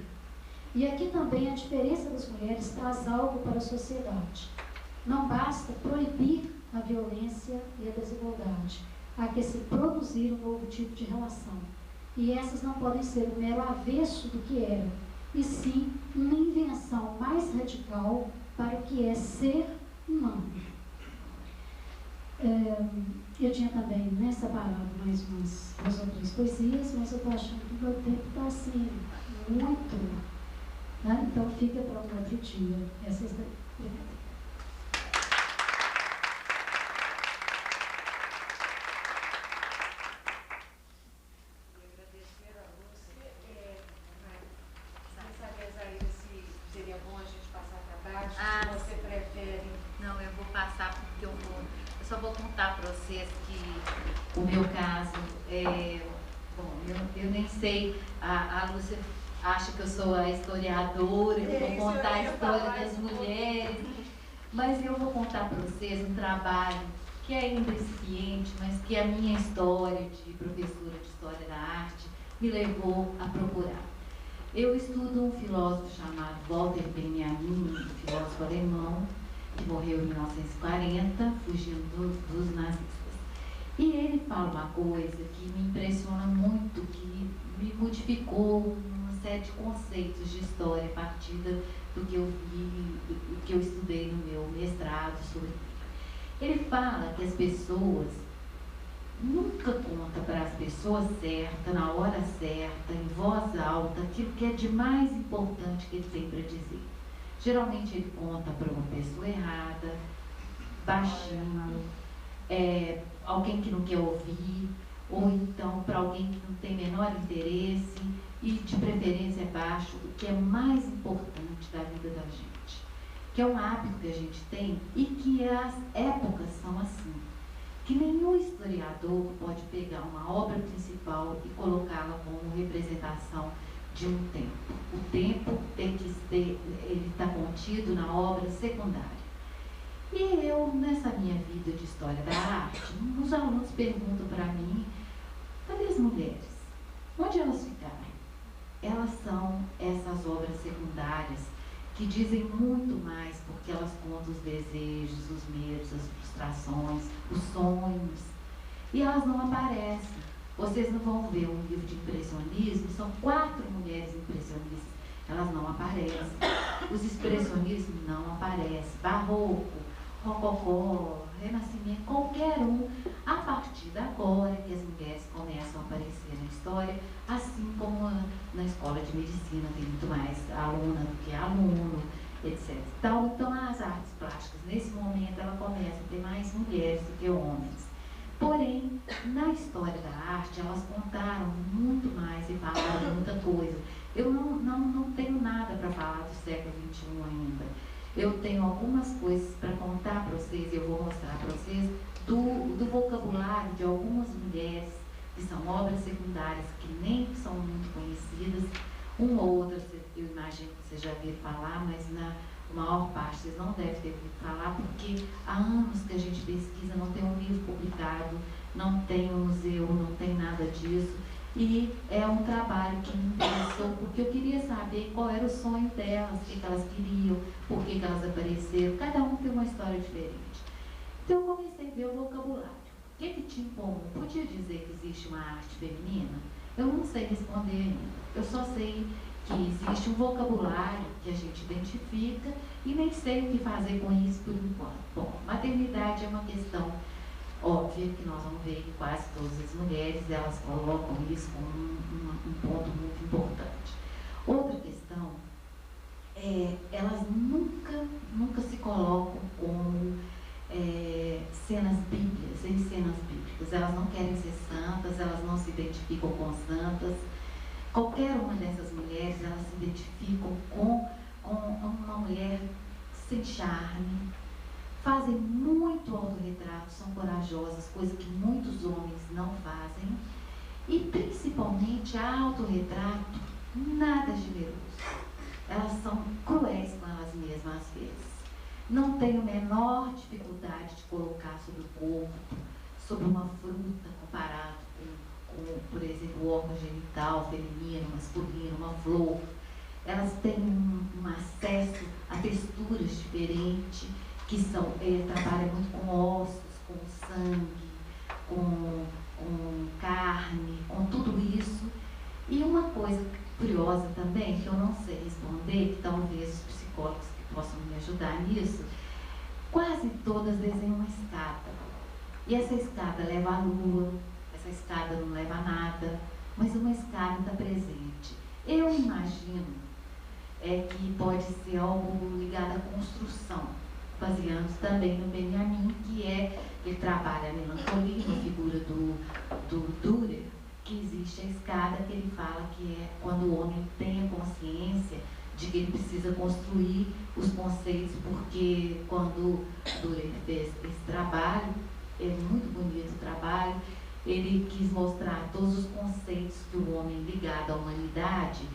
Speaker 5: E aqui também a diferença das mulheres traz algo para a sociedade. Não basta proibir a violência e a desigualdade. Há que se produzir um novo tipo de relação. E essas não podem ser um mero avesso do que era, e sim uma invenção mais radical para o que é ser humano. Eu tinha também separado mais umas 2 ou 3 poesias, mas eu estou achando que o meu tempo está assim, muito. Né? Então fica para um outro dia essas daí. Obrigada.
Speaker 6: Não, eu vou passar porque eu só vou contar para vocês que o meu caso bom, eu nem sei, a Lúcia acha que eu sou a historiadora, que vou contar a história das mulheres, mas eu vou contar para vocês um trabalho que é ainda incipiente, mas que a minha história de professora de História da Arte me levou a procurar. Eu estudo um filósofo chamado Walter Benjamin, um filósofo alemão, que morreu em 1940, fugindo dos nazistas. E ele fala uma coisa que me impressiona muito, que me modificou uma série de conceitos de história a partir do que eu vi, do que eu estudei no meu mestrado sobre. Ele fala que as pessoas nunca contam para as pessoas certas, na hora certa, em voz alta, aquilo que é de mais importante que ele tem para dizer. Geralmente ele conta para uma pessoa errada, baixinho, alguém que não quer ouvir, ou então para alguém que não tem menor interesse, e de preferência baixo, o que é mais importante da vida da gente, que é um hábito que a gente tem e que as épocas são assim, que nenhum historiador pode pegar uma obra principal e colocá-la como representação de um tempo. O tempo tem que ser, ele está contido na obra secundária. E eu, nessa minha vida de História da Arte, os alunos perguntam para mim, cadê as mulheres? Onde elas ficaram? Elas são essas obras secundárias que dizem muito mais, porque elas contam os desejos, os medos, as frustrações, os sonhos, e elas não aparecem. Vocês não vão ver um livro de impressionismo, são 4 mulheres impressionistas, elas não aparecem. Os expressionismos não aparecem. Barroco, rococó, renascimento, qualquer um, a partir de agora que as mulheres começam a aparecer na história, assim como na escola de medicina tem muito mais aluna do que aluno, etc. Então as artes plásticas, nesse momento, ela começa a ter mais mulheres do que homens. Porém, na história da arte, elas contaram muito mais e falaram muita coisa. Eu não tenho nada para falar do século XXI ainda. Eu tenho algumas coisas para contar para vocês, e eu vou mostrar para vocês, do vocabulário de algumas mulheres, que são obras secundárias, que nem são muito conhecidas. Uma ou outra, eu imagino que vocês já viram falar, mas na maior parte vocês não devem ter ouvido falar, porque há anos que a gente pesquisa, não tem um livro publicado, não tem um museu, não tem nada disso. E é um trabalho que me interessou, porque eu queria saber qual era o sonho delas, o que elas queriam, por que elas apareceram. Cada um tem uma história diferente. Então eu comecei a ver o vocabulário. O que tinha em comum? Podia dizer que existe uma arte feminina? Eu não sei responder ainda. Eu só sei que existe um vocabulário que a gente identifica e nem sei o que fazer com isso por enquanto. Bom, maternidade é uma questão óbvia que nós vamos ver que quase todas as mulheres, elas colocam isso como um ponto muito importante. Outra questão é, elas nunca se colocam como cenas bíblicas, em cenas bíblicas. Elas não querem ser santas, elas não se identificam com santas. Qualquer uma dessas mulheres, elas se identificam com uma mulher sem charme, fazem muito autorretrato, são corajosas, coisa que muitos homens não fazem, e principalmente a autorretrato, nada generoso. Elas são cruéis com elas mesmas às vezes. Não tem a menor dificuldade de colocar sobre o corpo, sobre uma fruta, comparado com, por exemplo, o órgão genital feminino, masculino, uma flor. Elas têm um acesso a texturas diferentes, que trabalham muito com ossos, com sangue, com carne, com tudo isso. E uma coisa curiosa também, que eu não sei responder, que talvez os psicólogos que possam me ajudar nisso, quase todas desenham uma escada. E essa escada leva à lua, essa escada não leva a nada, mas uma escada está presente. Eu imagino que pode ser algo ligado à construção, baseando também no Benjamin, ele trabalha a melancolia, na figura do Dürer, que existe a escada, que ele fala que é quando o homem tem a consciência de que ele precisa construir os conceitos, porque quando Dürer fez esse trabalho, é muito bonito o trabalho, ele quis mostrar todos os conceitos que o homem ligado à humanidade,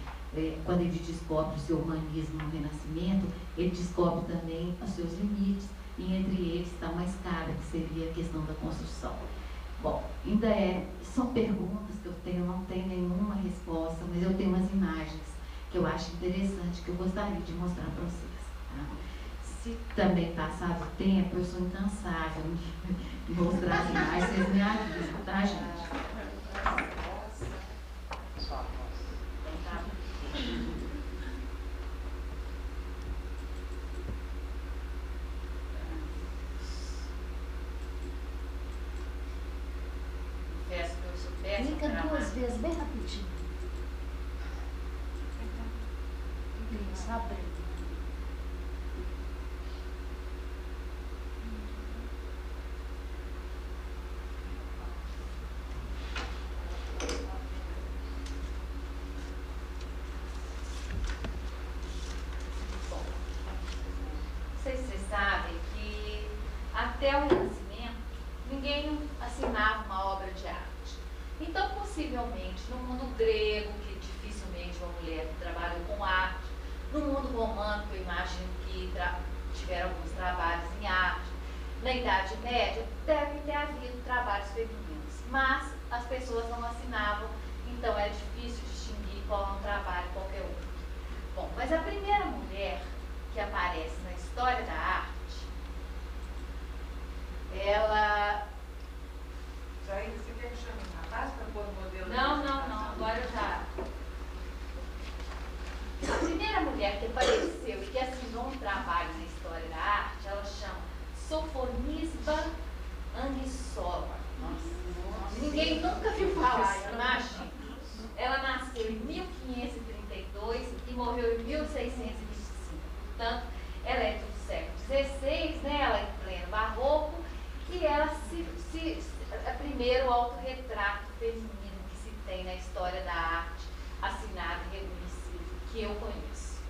Speaker 6: quando ele descobre o seu humanismo no Renascimento, ele descobre também os seus limites, e entre eles está uma escada, que seria a questão da construção. Bom, ainda são perguntas que eu tenho, não tenho nenhuma resposta, mas eu tenho umas imagens que eu acho interessante, que eu gostaria de mostrar para vocês. Tá? Se também passar o tempo, eu sou incansável de mostrar as imagens, vocês me avisam, tá, gente?
Speaker 5: Clica 2 vezes, bem rapidinho. Isso, abre.
Speaker 6: Vocês sabem que até o Renascimento ninguém assinava uma obra de arte. Então, possivelmente, no mundo grego, que dificilmente uma mulher trabalhou com arte, no mundo romano, que eu imagino que tiveram alguns trabalhos em arte, na Idade Média, deve ter havido trabalhos femininos, mas as pessoas não assinavam, então é difícil distinguir qual é um trabalho e qualquer outro. Bom, mas a primeira mulher que aparece na história da arte, ela...
Speaker 2: Você quer que chame um rapaz para pôr o modelo?
Speaker 6: Não, agora eu já... A primeira mulher que apareceu e que assinou um trabalho na história da arte, ela chama Sofonisba Anguissola. Ninguém nunca viu falar, imagina. Ela nasceu em 1532 e morreu em 1625. Portanto, ela é do século XVI, né? Ela é em pleno barroco, e ela é o primeiro autorretrato feminino que se tem na história da arte, assinado e reconhecido que eu conheço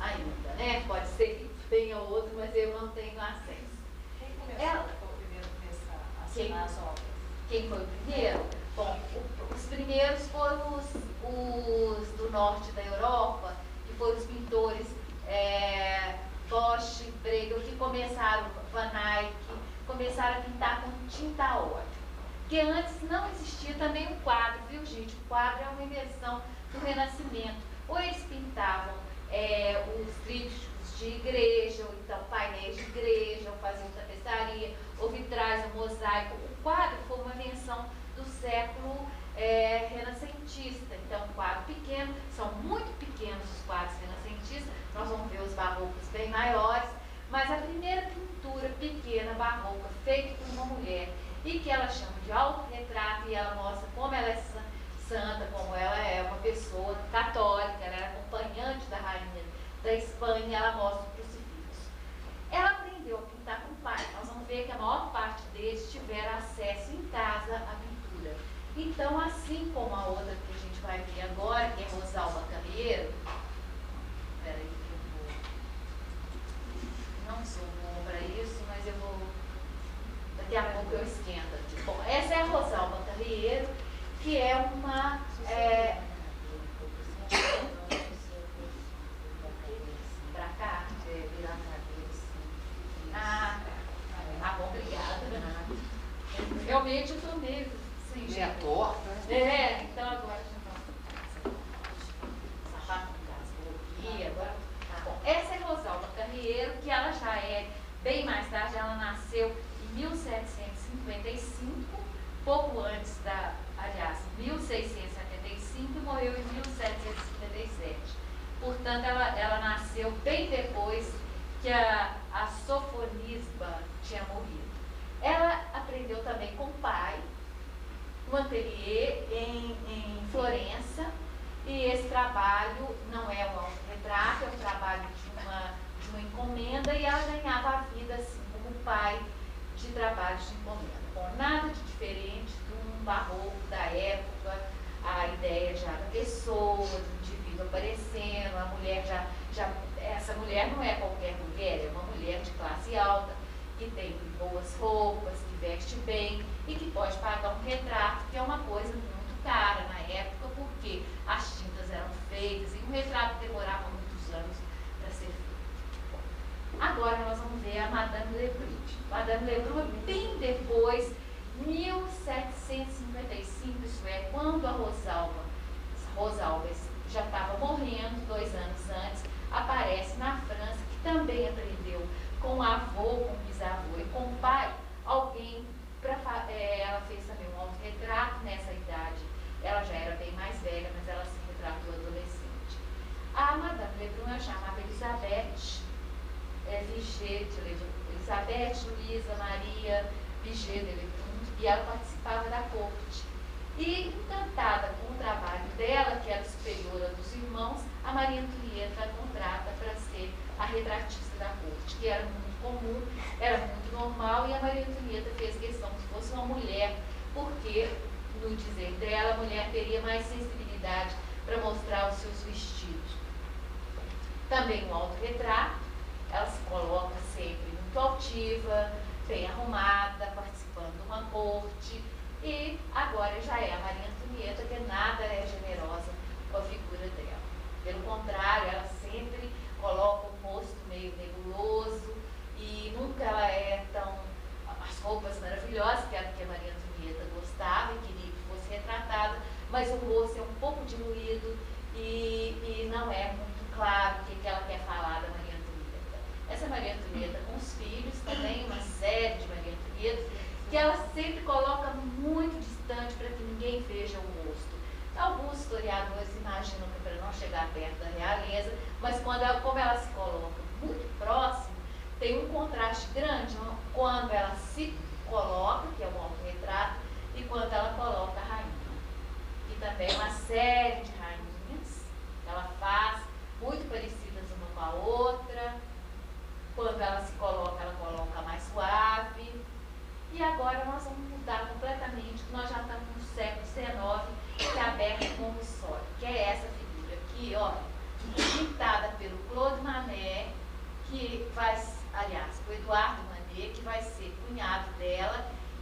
Speaker 6: ainda, né? Pode ser que tenha outro, mas eu não tenho acesso.
Speaker 4: Quem começou foi o primeiro a assinar as obras?
Speaker 6: Quem foi o primeiro? Bom, os primeiros foram os do norte da Europa, que foram os pintores Bosch, Bruegel, que começaram, Van Eyck, começaram a pintar com tinta a óleo. Porque antes não existia também o quadro, viu, gente? O quadro é uma invenção do Renascimento. Ou eles pintavam os trípticos de igreja, ou então painéis de igreja, ou faziam tapeçaria, ou vitrais, ou mosaico. O quadro foi uma invenção do século renascentista. Então, um quadro pequeno, são muito pequenos os quadros renascentistas, nós vamos ver os barrocos bem maiores, mas a primeira pintura pequena barroca feita por uma mulher e que ela chama de autorretrato, e ela mostra como ela é santa, como ela é uma pessoa católica, ela era acompanhante da rainha da Espanha, ela mostra o crucifixo. Ela aprendeu a pintar com o pai. Nós vamos ver que a maior parte deles tiveram acesso em casa à pintura. Então, assim como a outra que a gente vai ver agora, que é Rosalba Carreiro, peraí que eu vou, não sou boa para isso, mas eu vou, daqui a pouco eu esquento aqui. Bom, essa é a Rosalba Carreiro, que é uma pra cá, virar a cabeça. Tá bom, obrigada. Realmente eu estou meio sem jeito.
Speaker 7: Torta.
Speaker 6: Então agora já vamos. Sapato casou aqui, agora. Tá bom. Essa é Rosalba Carreiro, que ela já é bem mais tarde, ela nasceu em 1755, pouco antes aliás, 1675 e morreu em 1757. Portanto, ela nasceu bem depois que a Sofonisba tinha morrido. Ela aprendeu também com o pai, no ateliê em Florença, e esse trabalho não é um autorretrato, é um trabalho de uma encomenda, e ela ganhava a vida assim como o pai de trabalhos de encomenda. Bom, nada de diferente de um barroco da época, a ideia já da pessoa, do indivíduo aparecendo, a mulher essa mulher não é qualquer mulher, é uma mulher de classe alta, que tem boas roupas, que veste bem e que pode pagar um retrato, que é uma coisa muito cara na época, porque as tintas eram feitas e um retrato demorava muitos anos para ser feito. Agora nós vamos ver a Madame Lebrun. Madame Lebrun, bem depois, 1755, isso é, quando a Rosalba já estava morrendo, 2 anos antes, aparece na França, que também aprendeu com o avô, com o bisavô e com o pai, alguém, ela fez também um autorretrato nessa idade. Ela já era bem mais velha, mas ela se retratou adolescente. A Madame Lebrun eu chamava Elizabeth Elizabeth Luísa Maria Vigée de Lebrun, e ela participava da corte. E, encantada com o trabalho dela, que era superiora dos irmãos, a Maria Antonieta a contrata para ser a retratista da corte, que era muito comum, era muito normal, e a Maria Antonieta fez questão que fosse uma mulher, porque, no dizer dela, a mulher teria mais sensibilidade para mostrar os seus vestidos. Também um autorretrato, ela se coloca sempre muito altiva, bem arrumada, participando de uma corte, e agora já é a Maria Antonieta, que nada é generosa com a figura dela. Pelo contrário, ela sempre coloca o rosto meio nebuloso e nunca ela é tão... As roupas maravilhosas, que era o que a Maria Antonieta gostava e queria que fosse retratada, mas o rosto é um pouco diluído e não é muito claro o que ela quer falar da Maria Antonieta. Essa Maria Antonieta com os filhos, também uma série de Maria Antonieta, que ela sempre coloca muito distante para que ninguém veja o rosto. Alguns historiadores imaginam que para não chegar perto da realeza, mas como ela se coloca muito próximo, tem um contraste grande quando ela se coloca, que é um autorretrato, e quando ela coloca a rainha. E também uma série de rainhas que ela faz, muito parecidas uma com a outra. Quando ela se coloca, ela coloca mais suave. E agora nós vamos mudar completamente, nós já estamos no século XIX, que é aberto como sólido, que é essa figura aqui, ó.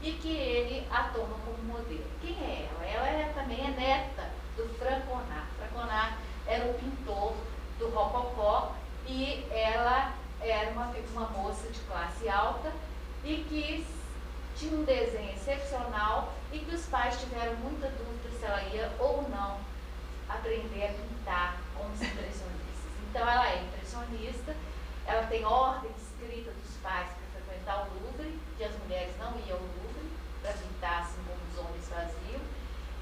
Speaker 6: e que ele a toma como modelo. Quem é ela? Ela também é neta do Fragonard. Fragonard era o pintor do Rococó e ela era uma moça de classe alta e que tinha um desenho excepcional e que os pais tiveram muita dúvida se ela ia ou não aprender a pintar como os impressionistas. Então ela é impressionista, ela tem ordem escrita dos pais para frequentar o Louvre, que as mulheres não iam ao Louvre para pintar assim como os homens faziam,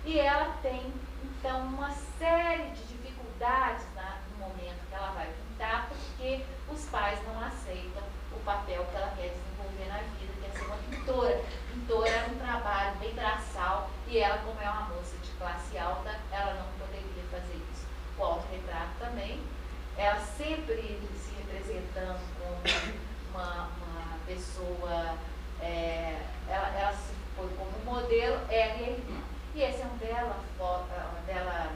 Speaker 6: e ela tem então uma série de dificuldades no momento que ela vai pintar, porque os pais não aceitam o papel que ela quer desenvolver na vida, que é ser uma pintora. Pintora era um trabalho bem braçal e ela, como é uma moça de classe alta, ela não poderia fazer isso. O autorretrato também, ela sempre se representando como uma pessoa, ela se foi como modelo, ela e a irmã. E essa é uma bela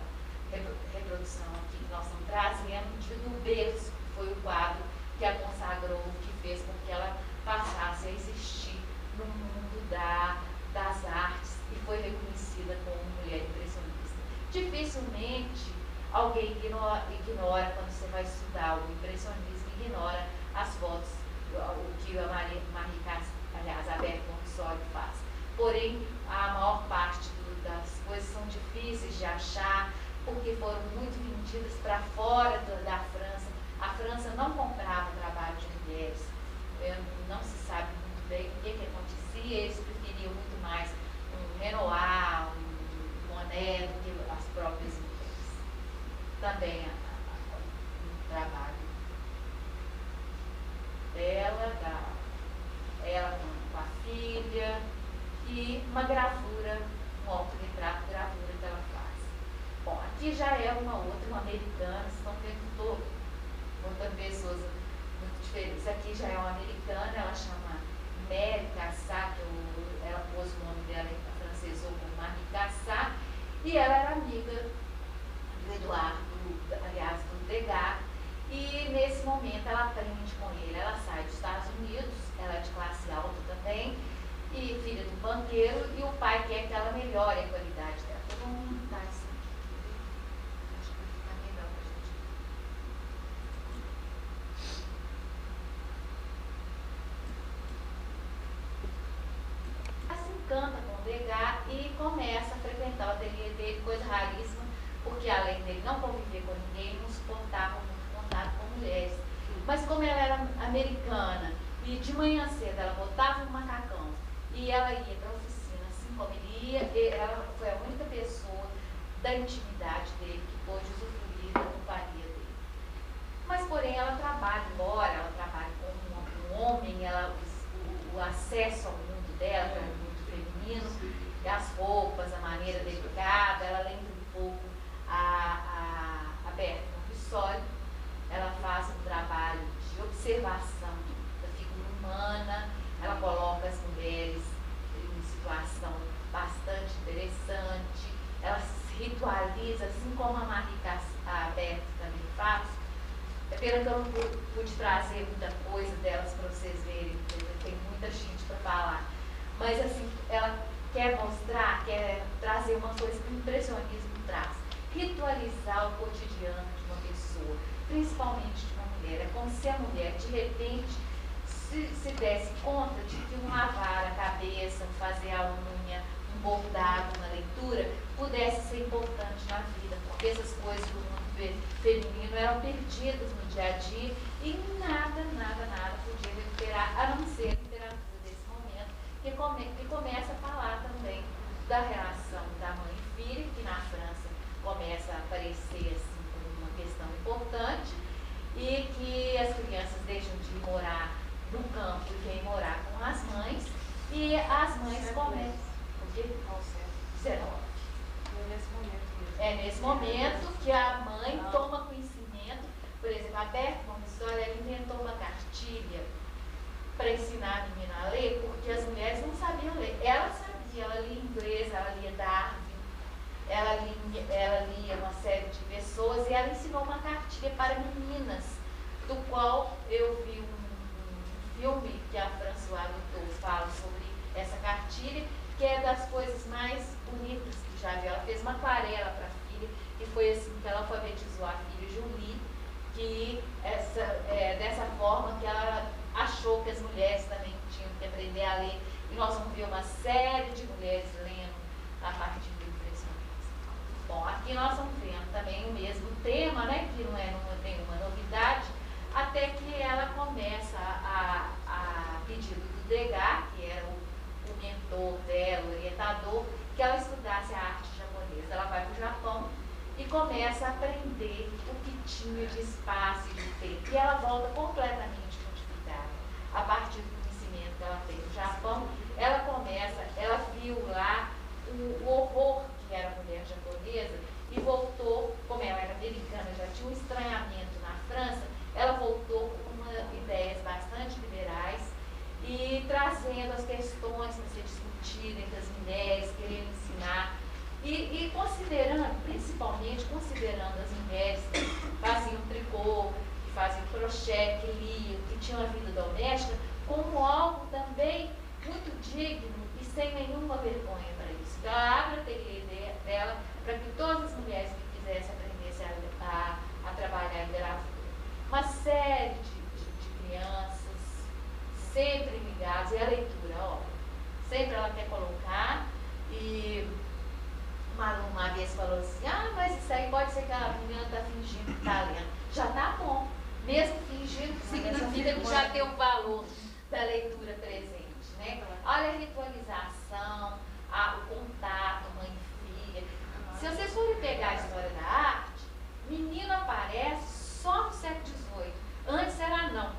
Speaker 6: reprodução aqui que nós estamos trazendo do berço, que foi o quadro que a consagrou, que fez com que ela passasse a existir no mundo das artes e foi reconhecida como mulher impressionista. Dificilmente alguém ignora, quando você vai estudar o impressionismo, ignora as fotos, o que a Marie aliás, a Berta Montessori faz. Porém, a maior parte das coisas são difíceis de achar, porque foram muito vendidas para fora da França. A França não comprava trabalho de mulheres. Não se sabe muito bem o que acontecia. Eles preferiam muito mais um Renoir, um Monet do que as próprias mulheres. Também um trabalho dela, ela com a filha, e uma gravura, um autorretrato, gravura que ela faz. Bom, aqui já é uma americana, vocês estão vendo botando pessoas muito diferentes. Aqui já é uma americana, ela chama Mary Cassatt, ela pôs o nome dela em francês como Marie Cassatt, e ela era amiga do Eduardo, aliás, do Degas, e nesse momento ela aprende com ele. Ela sai dos Estados Unidos, ela é de classe alta também, e filha do banqueiro, e o pai quer que ela melhore a qualidade dela. Então vamos montar isso aqui. Acho que vai ficar melhor para a gente. Ela se encanta com o Degas e começa a frequentar o ateliê dele, coisa raríssima, porque além dele não conviver com ninguém, não suportava muito contato com mulheres. Mas como ela era americana e de manhã cedo ela botava um macacão e ela ia para a oficina, assim como ele ia, ela foi a única pessoa da intimidade dele que pôde usufruir da companhia dele. Mas, porém, ela trabalha, embora ela trabalhe como um homem, o acesso ao mundo dela, que é um mundo feminino, e as roupas, a maneira delicada, ela lembra um pouco a Berta Montessori. Ela faz um trabalho de observação da figura humana, ela coloca as mulheres em situação bastante interessante, ela se ritualiza, assim como a Berta também faz. É pena que eu não pude trazer muita coisa delas para vocês verem, porque tem muita gente para falar. Mas assim, ela quer mostrar, quer trazer uma coisa que o impressionismo traz. Ritualizar o cotidiano de uma pessoa, principalmente de uma mulher. É como se a mulher, de repente, se desse conta de que um lavar a cabeça, um fazer a unha, um bordado, uma leitura, pudesse ser importante na vida, porque essas coisas do mundo feminino eram perdidas no dia a dia e nada podia recuperar, a não ser a literatura desse momento, que começa a falar também da relação da mãe e filha, que na França começa a aparecer assim como uma questão importante, e que as crianças deixam de morar no campo e vêm morar com as mães, e as mães começam. O quê? 19. É nesse momento que a mãe toma conhecimento. Por exemplo, a Berta Montessori, ela inventou uma cartilha para ensinar a menina a ler, porque as mulheres não sabiam ler. Ela sabia, ela lia inglês, ela lia Darwin, ela lia uma série de pessoas, e ela ensinou uma cartilha para meninas, do qual eu vi um filme que a Françoise Lutaux fala sobre essa cartilha, que é das coisas mais bonitas que já viu. Ela fez uma aquarela para a filha, e foi assim que ela alfabetizou a filha Julie, que dessa forma que ela achou que as mulheres também tinham que aprender a ler. E nós vamos ver uma série de mulheres lendo a partir do impressionismo. Bom, aqui nós estamos vendo também o mesmo tema, né, que não é nenhuma novidade, até que ela começa a pedido do Degas, que era o mentor dela, o orientador, que ela estudasse a arte japonesa. Ela vai para o Japão e começa a aprender o que tinha de espaço e de tempo. E ela volta completamente modificada. A partir do conhecimento que ela fez no Japão, ela viu lá o horror que era a mulher japonesa e voltou, como ela era americana, já tinha um estranhamento na França, ela voltou com ideias bastante liberais e trazendo as questões para ser discutidas entre as mulheres, querendo ensinar e considerando, principalmente considerando as mulheres que faziam tricô, que faziam crochê, que liam, que tinham a vida doméstica, como algo também muito digno e sem nenhuma vergonha para isso. Então, ela abre a ateliê dela para que todas as mulheres que quisessem aprendessem a trabalhar em gravura. Uma série de crianças sempre ligadas, e a leitura, ó, sempre ela quer colocar, e uma aluna uma vez falou assim, mas isso aí pode ser que a menina está fingindo que está lendo. Já está bom, mesmo fingindo, significa que já tem o valor da leitura presente, né? Olha a ritualização, o contato, mãe e filha. Se vocês forem pegar a história da arte, menino aparece só no século XVIII. Antes era não.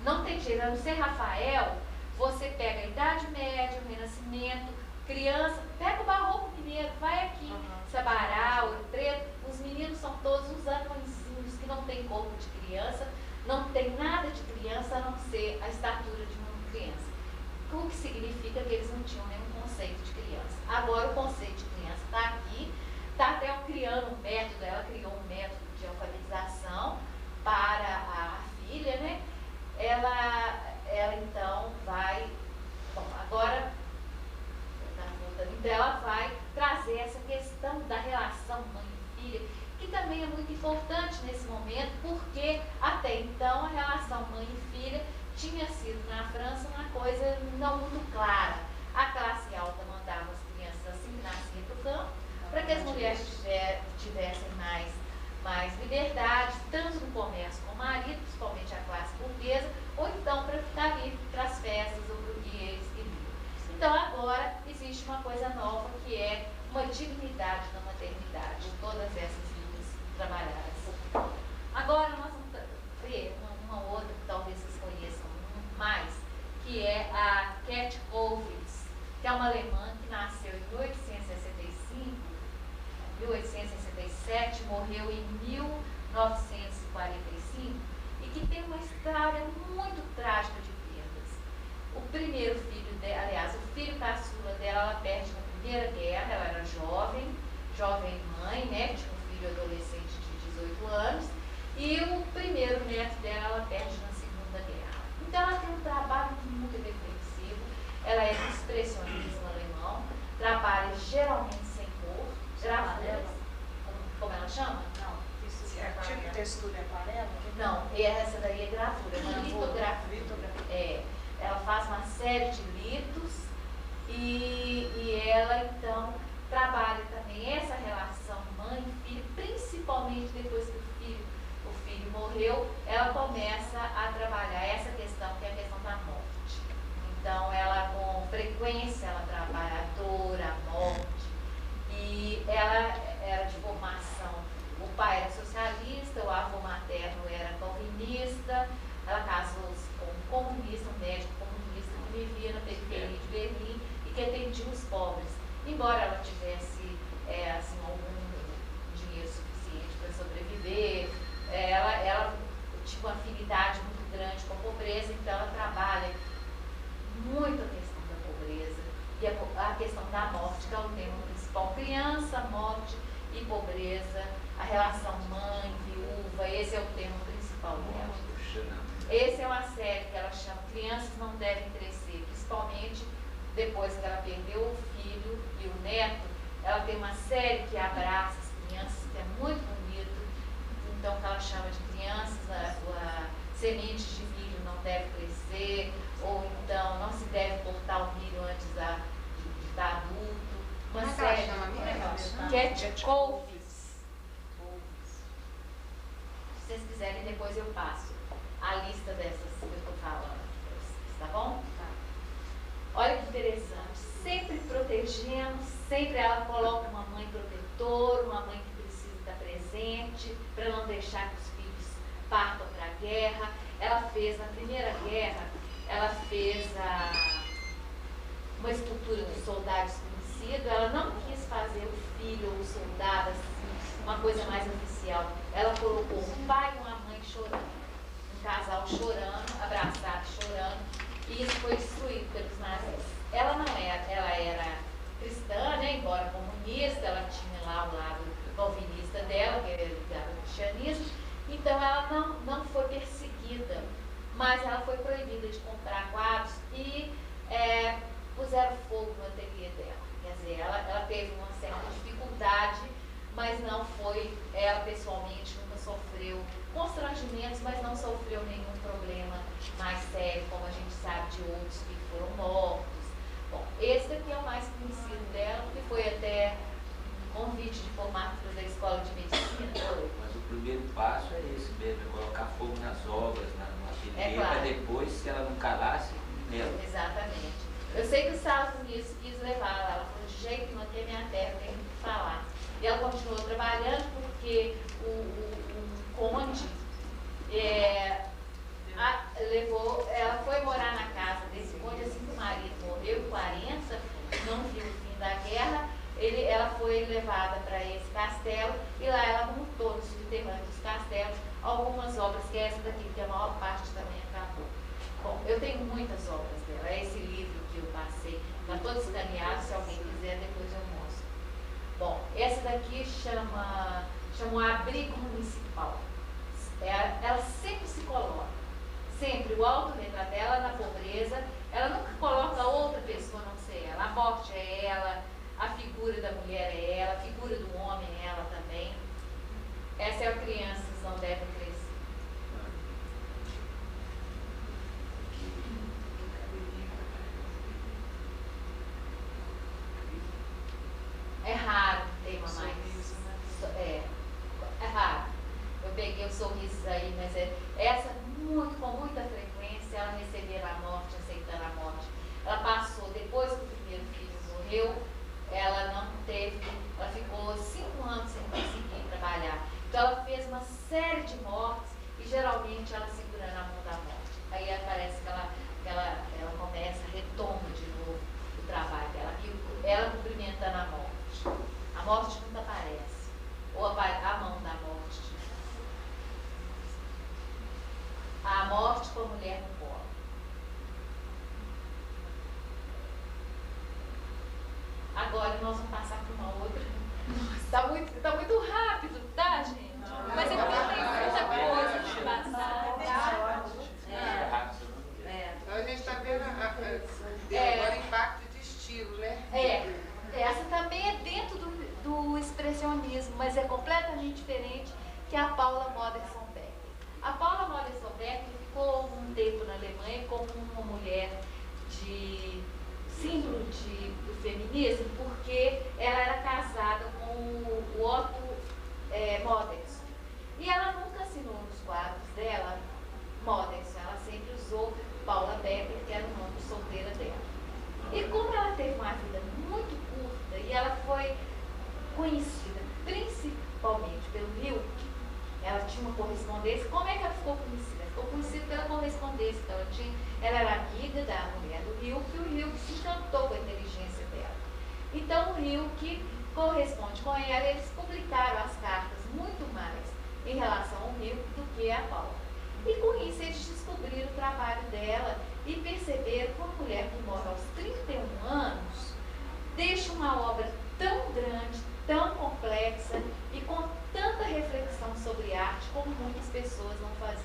Speaker 6: Não tem jeito. A não ser Rafael, você pega a Idade Média, o Renascimento, criança, pega o Barroco primeiro, vai aqui, Sabará, Ouro Preto, os meninos são todos uns anõezinhos que não tem corpo de criança, não tem nada de criança a não ser a estatura de uma criança. O que significa que eles não tinham nenhum conceito de criança. Agora o conceito de criança está aqui, está até criando um método, ela criou um método de alfabetização para a filha, né? Ela então vai, bom, agora, então ela vai trazer essa questão da relação mãe e filha, que também é muito importante nesse momento, porque até então a relação mãe e filha tinha sido na França uma coisa não muito clara. A classe alta mandava as crianças assim que nasciam para o campo, para que as mulheres tivessem mais liberdade, tanto no comércio com o marido, principalmente a classe burguesa, ou então para ficar livre para as festas ou para o que eles queriam. Então agora existe uma coisa nova que é uma dignidade na maternidade, todas essas vidas trabalhadas. Agora nós vamos ver uma outra que talvez vocês conheçam mais, que é a Käthe Kollwitz, que é uma alemã que nasceu em 1867, morreu em 1945, e que tem uma história muito trágica de perdas. O primeiro filho dela, aliás, o filho caçula dela, ela perde na Primeira Guerra, ela era jovem mãe, né, tinha um filho adolescente de 18 anos, e o primeiro neto dela, ela perde na Segunda Guerra. Então ela tem um trabalho muito reflexivo, ela é expressionismo alemão, trabalha geralmente sem cor, gravuras, como ela chama?
Speaker 4: Não, isso é tipo textura aquarela?
Speaker 6: Não, essa daí é gravura, uma litografia. Ela faz uma série de litos e ela então trabalha também essa relação mãe e filho, principalmente depois que o filho morreu, ela começa a trabalhar essa questão, que é a questão da morte. Então ela com frequência ela trabalha a dor, a morte, e ela era de formação, o pai era socialista, o avô materno era calvinista, ela casou-se com um comunista, um médico comunista que vivia na periferia de Berlim e que atendia os pobres. Embora ela tivesse assim, algum dinheiro suficiente para sobreviver, ela tinha uma afinidade muito grande com a pobreza, então ela trabalha muito a questão da pobreza e a questão da morte, que é o tema principal. Criança, morte e pobreza, a relação mãe, viúva, esse é o tema principal dela. Essa é uma série que ela chama Crianças Não Devem Crescer, principalmente depois que ela perdeu o filho e o neto, ela tem uma série que abraça as crianças, que é muito bonito. Então, que ela chama de crianças, a semente de milho não deve crescer, ou então não se deve cortar o milho antes de estar adulto. Uma série Cat Couves. Se vocês quiserem, depois eu passo a lista dessas que eu estou falando, tá bom? Olha que interessante, sempre protegendo, sempre ela coloca uma mãe protetora, uma mãe que precisa estar presente, para não deixar que os filhos partam para a guerra. Ela fez, na Primeira Guerra, ela fez uma escultura do soldado desconhecido. Ela não quis fazer o filho ou o soldado assim, uma coisa mais oficial. Ela colocou um pai e uma mãe chorando, um casal chorando, abraçado, chorando, e isso foi destruído pelos nazistas. Ela não era, ela era cristã, né, embora comunista, ela tinha lá o lado calvinista dela, que era ligado ao cristianismo, então ela não foi perseguida, mas ela foi proibida de comprar quadros e puseram fogo no ateliê dela. Quer dizer, ela teve uma certa dificuldade, mas não foi, ela pessoalmente nunca sofreu constrangimentos, mas não sofreu nenhum problema mais sério, como a gente sabe de outros que foram mortos. Bom, esse daqui é o mais conhecido dela, que foi até um convite de formatura da Escola de Medicina.
Speaker 7: Mas o primeiro passo é esse mesmo, é colocar fogo nas obras, no ateliê,
Speaker 6: claro.
Speaker 7: para depois, se ela não calasse, nela.
Speaker 6: Exatamente. Eu sei que os Estados Unidos quis levar ela, ela falou, de jeito nenhum, aqui é minha terra, tem que falar. E ela continuou trabalhando porque o conde ela foi morar na casa desse conde assim que o marido morreu em 40, não viu o fim da guerra. Ela foi levada para esse castelo e lá ela montou no subterrâneo dos castelos algumas obras, que é essa daqui, que a maior parte também acabou. Bom, eu tenho muitas obras dela, é esse livro que eu passei, está todo escaneado, se alguém quiser depois eu mostro. Bom, essa daqui chama o Abrigo Municipal. Ela sempre se coloca, sempre o autorretrato dela na pobreza, ela nunca coloca outra pessoa a não ser ela. A morte é ela, a figura da mulher é ela, a figura do homem é ela também. Essa é a Crianças Não Devem Crescer. É raro um tema mais. É raro. Eu peguei os sorrisos aí, mas essa com muita frequência, ela recebeu a morte, aceitando a morte. Ela passou, depois que o primeiro filho morreu, ela ficou 5 anos sem conseguir trabalhar. Então ela fez uma série de mortes e geralmente ela segurando a mão da morte. Aí parece que ela começa, retoma de novo o trabalho dela, ela cumprimentando a morte. A morte nunca aparece, ou a mão da morte. A morte com a mulher no colo. Agora nós vamos passar para uma outra. Está muito rápido, tá, gente? Mas é porque tem muita coisa para passar, tá?
Speaker 8: Então a gente está vendo agora impacto de estilo, né?
Speaker 6: Essa também é dentro do expressionismo, mas é completamente diferente que a Paula Modersohn Becker. A Paula Modersohn Becker ficou um tempo na Alemanha como uma mulher de símbolo do feminismo, porque ela era casada com o Otto Modersohn. E ela nunca assinou nos quadros dela Modersohn, ela sempre usou Paula Becker, que era o nome solteira dela. E como ela teve uma vida muito curta e ela foi conhecida principalmente pelo Hilke, ela tinha uma correspondência. Como é que ela ficou conhecida? Ela ficou conhecida pela correspondência que ela tinha. Ela era amiga da mulher do Hilke e o Hilke se encantou com a inteligência dela. Então o Hilke corresponde com ela, eles publicaram as cartas muito mais em relação ao Hilke do que a Paula. E com isso eles descobriram o trabalho dela e perceberam que uma mulher que morre aos 31 anos deixa uma obra tão grande, tão complexa e com tanta reflexão sobre arte como muitas pessoas não faziam.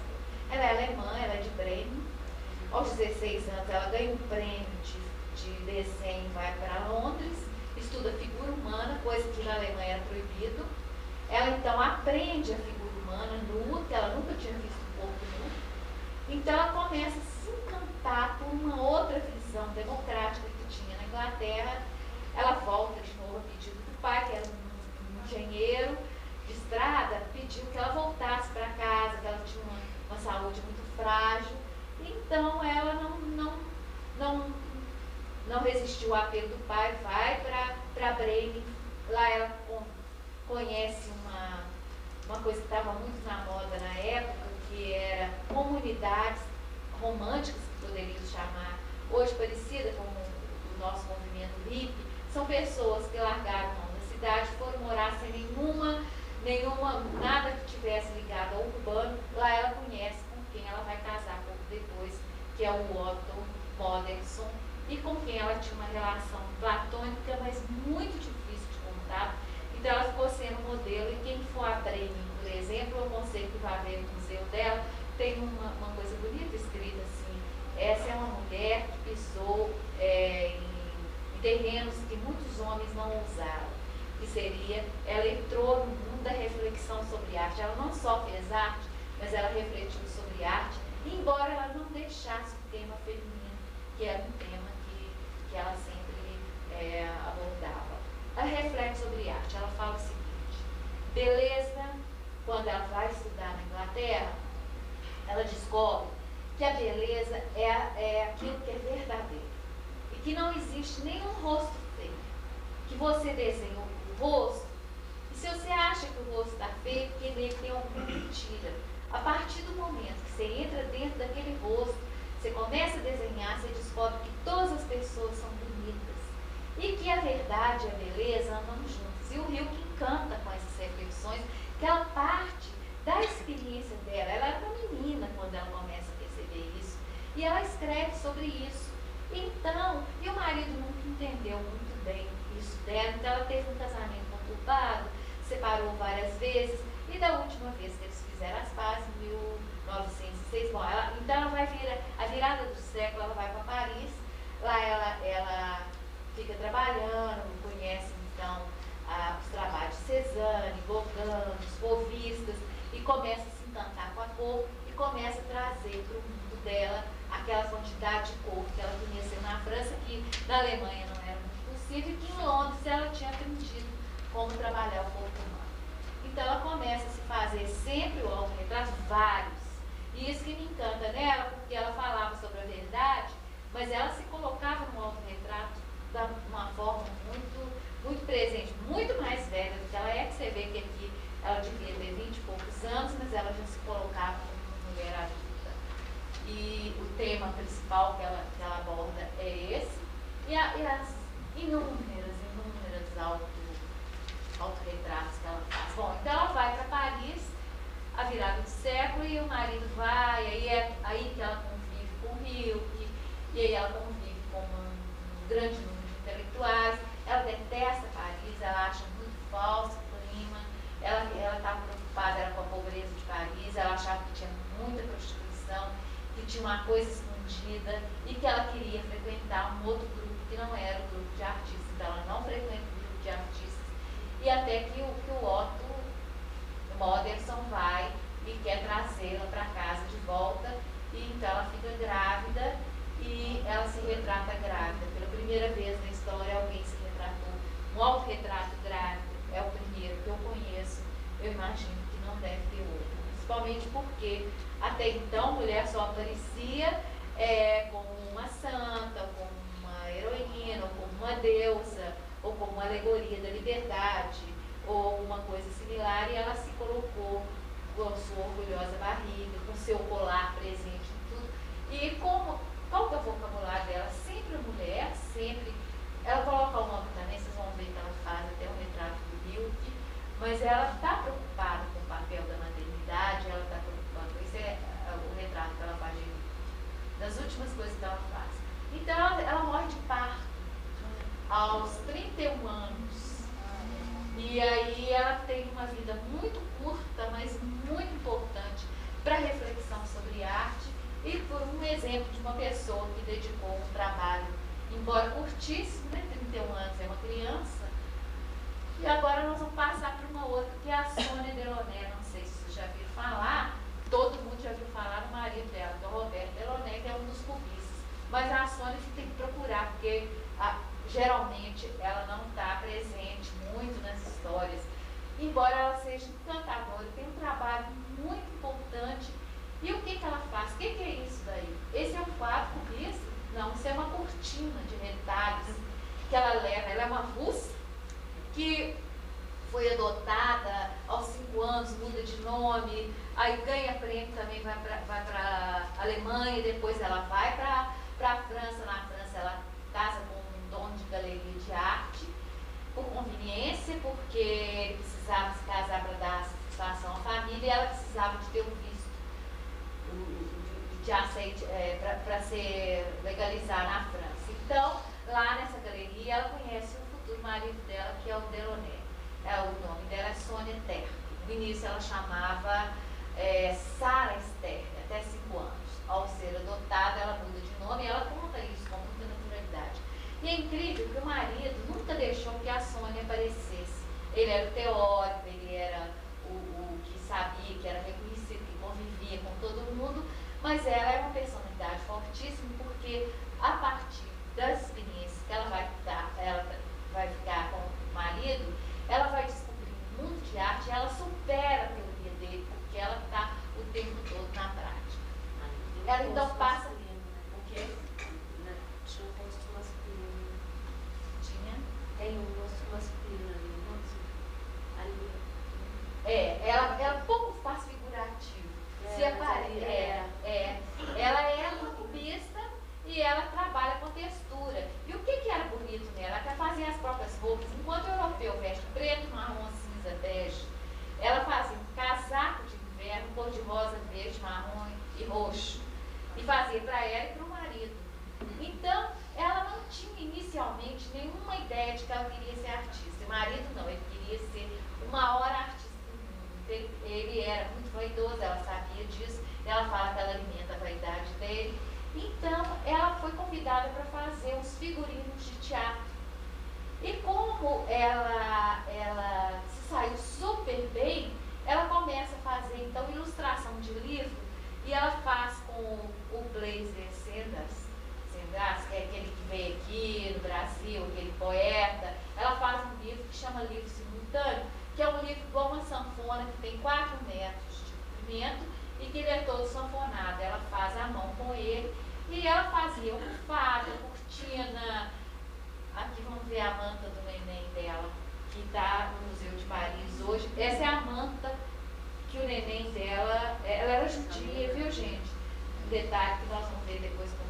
Speaker 6: Ela é alemã, ela é de Bremen. Aos 16 anos ela ganha um prêmio de de desenho, vai para Londres, estuda figura humana, coisa que na Alemanha era proibido. Ela então aprende a figura humana nua, que ela nunca tinha visto um corpo nu. Então ela começa a se encantar por uma outra visão democrática que tinha na Inglaterra. Ela volta de novo a pedido do pai, que era um engenheiro de estrada, pediu que ela voltasse para casa, que ela tinha uma saúde muito frágil. Então ela não resistiu ao apelo do pai, vai para Bremen. Lá ela conhece uma coisa que estava muito na moda na época, que era comunidades românticas, que poderíamos chamar, hoje parecida com o nosso movimento hippie. São pessoas que largaram a mão da cidade, foram morar sem nada que tivesse ligado ao urbano. Lá ela conhece com quem ela vai casar pouco depois, que é o Otto Modersohn, e com quem ela tinha uma relação platônica, mas muito difícil de contar. Então ela ficou sendo modelo, e quem for a Bremen, por exemplo, eu aconselho que vá ver no museu dela, tem uma coisa bonita escrita assim: essa é uma mulher que pisou em terrenos que muitos homens não ousaram. Que seria, ela entrou no mundo da reflexão sobre arte. Ela não só fez arte, mas ela refletiu sobre arte, embora ela não deixasse o tema feminino, que era um tema que ela sempre abordava. Ela reflete sobre arte, ela fala o seguinte: beleza, quando ela vai estudar na Inglaterra, ela descobre que a beleza é aquilo que é verdadeiro, e que não existe nenhum rosto feio, que você desenhou o rosto, e se você acha que o rosto está feio, porque nele tem alguma mentira. A partir do momento que você entra dentro daquele rosto, você começa a desenhar, você descobre que todas as pessoas são bonitas, e que a verdade e a beleza andam juntos. E o Rilke encanta com essas reflexões, que ela parte da experiência dela. Ela era uma menina quando ela começa a perceber isso, e ela escreve sobre isso. Então, e o marido nunca entendeu muito bem isso dela, então ela teve um casamento conturbado, separou várias vezes, e da última vez que eles fizeram as pazes, em 1906, bom, então ela vai a virada do século, ela vai para Paris. Lá ela fica trabalhando, conhece então os trabalhos de Cézanne, Gauguin, os fauvistas, e começa a se encantar com a cor, e começa a trazer para o mundo dela aquela quantidade de cor que ela conheceu na França, que na Alemanha não era muito possível, e que em Londres ela tinha aprendido como trabalhar o corpo humano. Então ela começa a se fazer sempre o autorretrato, vários. E isso que me encanta nela, porque ela falava sobre a verdade, mas ela se colocava no autorretrato de uma forma muito presente, muito mais velha do que ela é, que você vê que aqui ela devia ter 20 e poucos anos, mas ela já se colocava como mulher adulta. E o tema principal que ela aborda é esse, e as inúmeras autorretratos que ela faz. Bom, então ela vai para Paris, a virada do século, e o marido vai, aí é aí que ela convive com o Rilke, e aí ela convive com um grande número de intelectuais. Ela detesta Paris, ela acha muito falso o clima, ela estava preocupada era com a pobreza de Paris, ela achava que tinha muita prostituição, que tinha uma coisa escondida, e que ela queria frequentar um outro grupo que não era o grupo de artistas. Então ela não frequenta o grupo de artistas, e até que o Otto Modersohn vai e quer trazê-la para casa de volta, e então ela fica grávida, e ela se retrata grávida. Pela primeira vez na história alguém se retratou, um autorretrato grávido, é o primeiro que eu conheço. Eu imagino que não deve ter outro, principalmente porque até então mulher só aparecia como uma santa, ou como uma heroína, ou como uma deusa, ou como uma alegoria da liberdade, ou alguma coisa similar, e ela se colocou com a sua orgulhosa barriga, com seu colar presente em tudo. E qual que é o vocabulário dela? Sempre mulher, sempre. Ela coloca o nome também, vocês vão ver que ela faz até um retrato do Rilke, mas ela está preocupada com o papel da maternidade, ela está preocupada com isso, é o retrato que ela faz de Rilke, das últimas coisas que ela faz. Então ela morre de parto aos 31 anos. E aí ela tem uma vida muito curta, mas muito importante para reflexão sobre arte, e por um exemplo de uma pessoa que dedicou um trabalho embora curtíssimo, né? 31 anos é uma criança. E agora nós vamos passar para uma outra, que é a Sônia Delaunay. Não sei se vocês já viram falar, todo mundo já viu falar no marido dela, que é o Roberto Delaunay, que é um dos cubistas. Mas a Sônia você tem que procurar, porque geralmente ela não está presente muito nas histórias. Embora ela seja encantadora, tem um trabalho muito importante. E o que ela faz? O que é isso daí? Esse é um quadro cubista? Não, isso é uma cortina de retalhos que ela leva. Ela é uma russa que foi adotada aos 5 anos, muda de nome, aí ganha prêmio também, vai para a Alemanha, depois ela vai para a França. Na França ela casa com um dono de galeria de arte, por conveniência, porque ele precisava se casar para dar satisfação à família e ela precisava de ter um visto de aceite para ser legalizar na França. Então, lá nessa galeria, ela conhece o futuro marido dela, que é o Delaunay. O nome dela é Sônia Terre. No início ela chamava Sarah Esther, até 5 anos. Ao ser adotada, ela muda de nome e ela conta isso com muita naturalidade. E é incrível que o marido nunca deixou que a Sônia aparecesse. Ele era o teórico, ele era o que sabia, que era reconhecido, que convivia com todo mundo, mas ela é uma personalidade fortíssima, porque a partir das experiências que ela vai ficar com o marido, ela vai descobrir um mundo de arte e ela supera a teoria dele, porque ela está o tempo todo na prática. Ela então passa... O quê?
Speaker 9: Tinha um rosto masculino.
Speaker 6: Tinha?
Speaker 9: Tem um rosto masculino ali.
Speaker 6: Ela pouco faz figurativo. Se ela é uma cubista e ela trabalha com textura. E o que era bonito nela? Ela fazia as próprias roupas. Enquanto o europeu veste preto, marrom, cinza, bege, ela fazia um casaco de inverno, cor-de-rosa, verde, marrom e roxo. E fazia para ela e para o marido. Então, ela não tinha inicialmente nenhuma ideia de que ela queria ser artista. O marido não, ele queria ser o maior artista do mundo. Ele era muito vaidoso, ela sabia disso. Ela fala que ela alimenta a vaidade dele. Então, ela foi convidada para fazer uns figurinos de teatro. E como ela se saiu super bem, ela começa a fazer, então, ilustração de livro. E ela faz com o Blazer Sengars, que é aquele que veio aqui no Brasil, aquele poeta. Ela faz um livro que chama Livro Simultâneo, que é um livro igual uma sanfona, que tem 4 metros de comprimento e que ele é todo sanfonado. Ela faz à mão com ele e ela fazia almofada, cortina. Aqui vamos ver a manta do neném dela, que está no Museu de Paris hoje. Essa é a manta que o neném dela, ela era judia, viu, gente? Um detalhe que nós vamos ver depois como